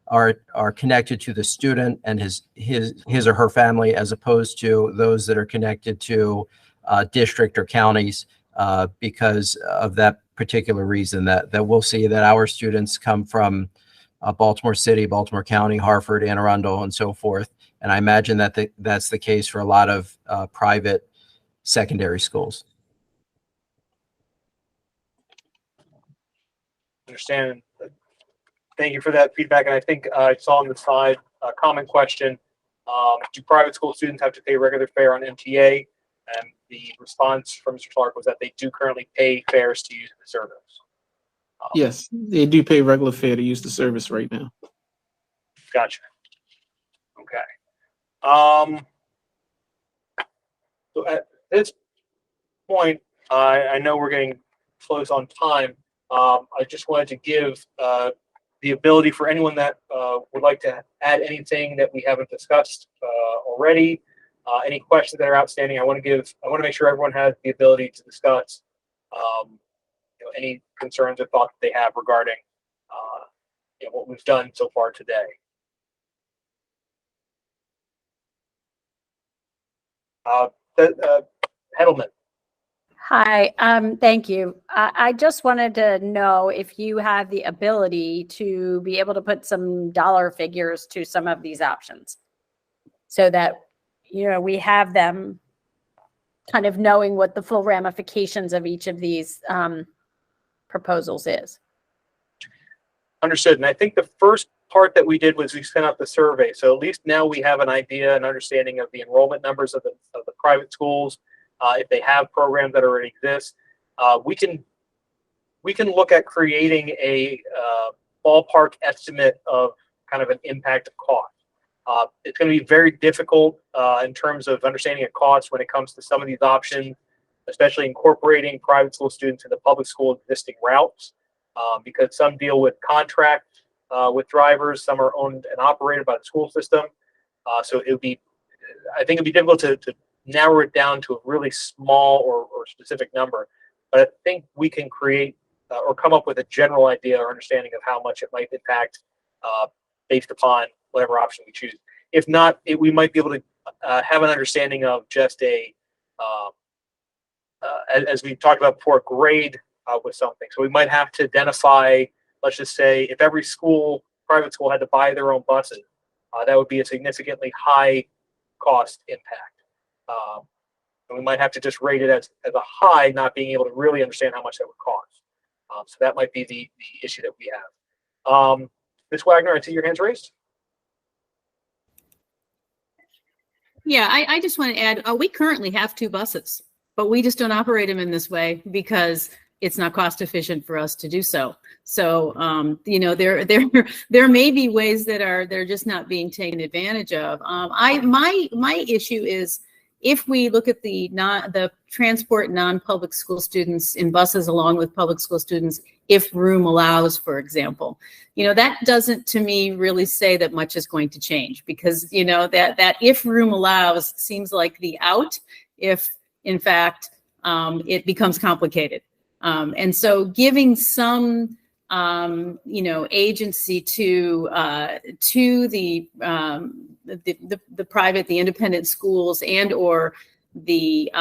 are connected to the student and his or her family, as opposed to those that are connected to district or counties, because of that particular reason, that we'll see that our students come from Baltimore City, Baltimore County, Hartford, Anne Arundel, and so forth. And I imagine that that's the case for a lot of private secondary schools. Understand. Thank you for that feedback. And I think I saw on the side a common question. Do private school students have to pay regular fare on MTA? And the response from Mr. Clark was that they do currently pay fares to use the service. Yes, they do pay regular fare to use the service right now. Gotcha. Okay. So at this point, I know we're getting close on time. I just wanted to give the ability for anyone that would like to add anything that we haven't discussed already. Any questions that are outstanding, I want to make sure everyone has the ability to discuss any concerns or thoughts that they have regarding what we've done so far today. Hedelman. Hi, thank you. I just wanted to know if you have the ability to be able to put some dollar figures to some of these options so that, we have them kind of knowing what the full ramifications of each of these proposals is. Understood. And I think the first part that we did was we sent out the survey. So at least now we have an idea and understanding of the enrollment numbers of the private schools. If they have programs that already exist, we can look at creating a ballpark estimate of kind of an impact of cost. It's going to be very difficult in terms of understanding a cost when it comes to some of these options, especially incorporating private school students into public school existing routes, because some deal with contract with drivers, some are owned and operated by the school system. So I think it'd be difficult to narrow it down to a really small or specific number. But I think we can create or come up with a general idea or understanding of how much it might impact based upon whatever option we choose. If not, we might be able to have an understanding of just as we talked about before, grade with something. So we might have to identify, let's just say, if every private school had to buy their own buses, that would be a significantly high cost impact. And we might have to just rate it as a high, not being able to really understand how much that would cost. So that might be the issue that we have. Ms. Wagner, I see your hands raised. Yeah, I just want to add, we currently have 2 buses, but we just don't operate them in this way because it's not cost efficient for us to do so. So, there may be ways that they're just not being taken advantage of. My issue is if we look at the transport non-public school students in buses along with public school students, if room allows, for example, that doesn't to me really say that much is going to change, because that if room allows seems like the out if in fact it becomes complicated. And so giving some agency to the private, the independent schools, and or the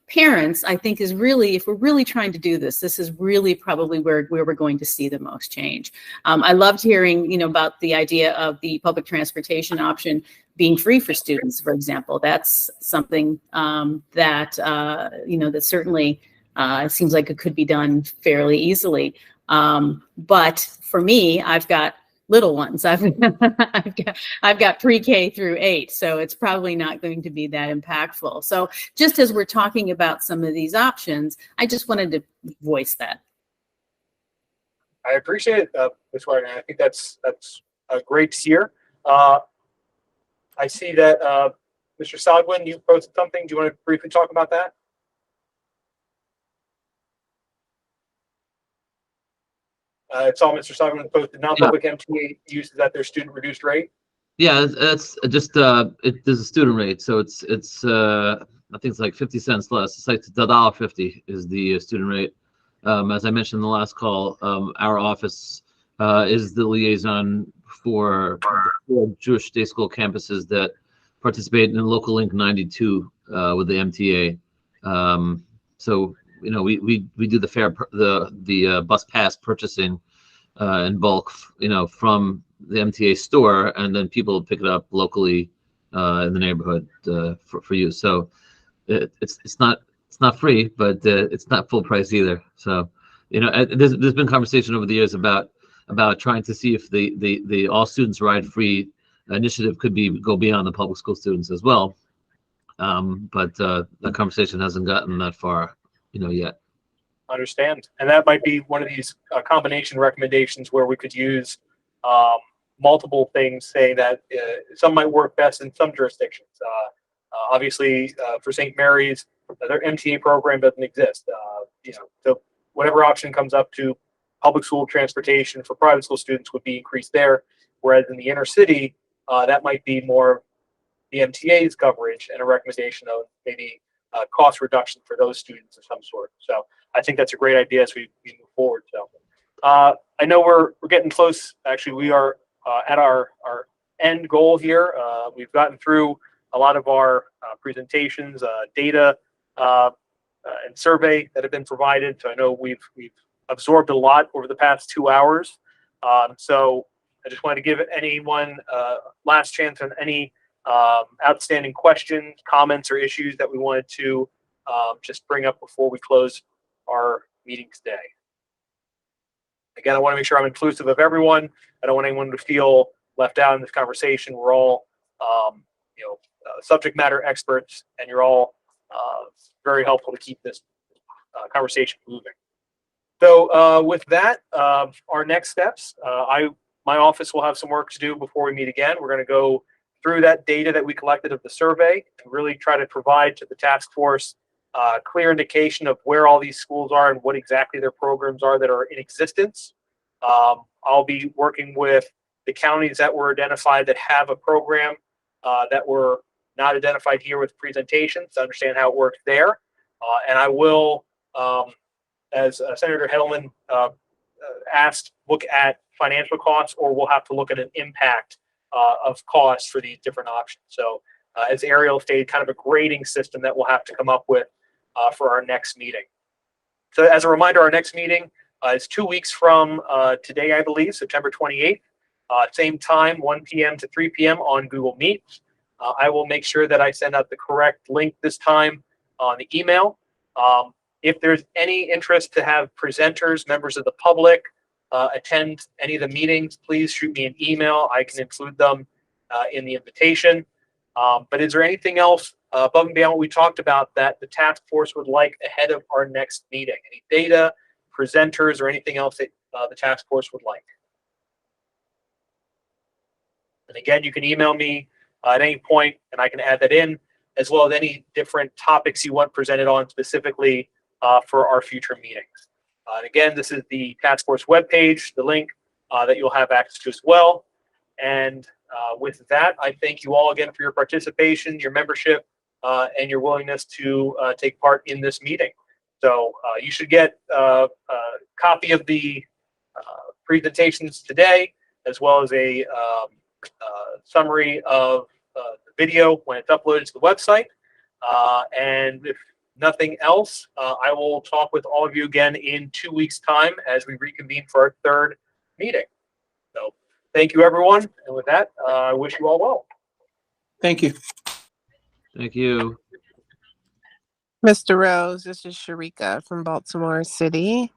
parents, I think is really, if we're really trying to do this, this is really probably where we're going to see the most change. I loved hearing, about the idea of the public transportation option being free for students, for example. That's something that certainly seems like it could be done fairly easily. But for me, I've got little ones. I've got pre-K through 8, so it's probably not going to be that impactful. So just as we're talking about some of these options, I just wanted to voice that. I appreciate it, Ms. Wagner. I think that's great to hear. I see that Mr. Sodwin, you posted something. Do you want to briefly talk about that? It's all Mr. Sodwin posted. Non-public MTA uses at their student reduced rate. Yeah, that's just there's a student rate, so it's I think it's like 50 cents less. It's like $1.50 is the student rate. As I mentioned in the last call, our office is the liaison for the 4 Jewish Day School campuses that participate in Local Link 92 with the MTA. So we do the bus pass purchasing in bulk, from the MTA store, and then people pick it up locally in the neighborhood for use. So it's not free, but it's not full price either. So there's been conversation over the years about trying to see if the all students ride free initiative could go beyond the public school students as well. But that conversation hasn't gotten that far, yet. Understand. And that might be one of these combination recommendations where we could use multiple things, saying that some might work best in some jurisdictions. Obviously, for St. Mary's, their MTA program doesn't exist. So whatever option comes up to public school transportation for private school students would be increased there. Whereas in the inner city, that might be more the MTA's coverage and a recommendation of maybe cost reduction for those students of some sort. So I think that's a great idea as we move forward. So I know we're getting close. Actually, we are at our end goal here. We've gotten through a lot of our presentations, data, and survey that have been provided. So I know we've absorbed a lot over the past 2 hours. So I just wanted to give anyone last chance on any outstanding questions, comments, or issues that we wanted to just bring up before we close our meeting today. Again, I want to make sure I'm inclusive of everyone. I don't want anyone to feel left out in this conversation. We're all, subject matter experts, and you're all very helpful to keep this conversation moving. So with that, our next steps, my office will have some work to do before we meet again. We're going to go through that data that we collected of the survey and really try to provide to the task force clear indication of where all these schools are and what exactly their programs are that are in existence. I'll be working with the counties that were identified that have a program that were not identified here with presentations to understand how it works there. And I will, as Senator Hedelman asked, look at financial costs, or we'll have to look at an impact of costs for these different options. So as Ariel stated, kind of a grading system that we'll have to come up with for our next meeting. So as a reminder, our next meeting is 2 weeks from today, I believe, September 28th. Same time, 1 p.m. to 3 p.m. on Google Meet. I will make sure that I send out the correct link this time on the email. If there's any interest to have presenters, members of the public, attend any of the meetings, please shoot me an email. I can include them in the invitation. But is there anything else above and beyond what we talked about that the task force would like ahead of our next meeting? Any data, presenters, or anything else that the task force would like? And again, you can email me at any point, and I can add that in. as well as any different topics you want presented on specifically for our future meetings. And again, this is the task force webpage, the link that you'll have access to as well. And with that, I thank you all again for your participation, your membership, and your willingness to take part in this meeting. So you should get a copy of the presentations today, as well as a summary of the video when it's uploaded to the website. And if nothing else, I will talk with all of you again in 2 weeks' time as we reconvene for our third meeting. So thank you, everyone. And with that, I wish you all well. Thank you. Thank you. Mr. Rose, this is Sharika from Baltimore City.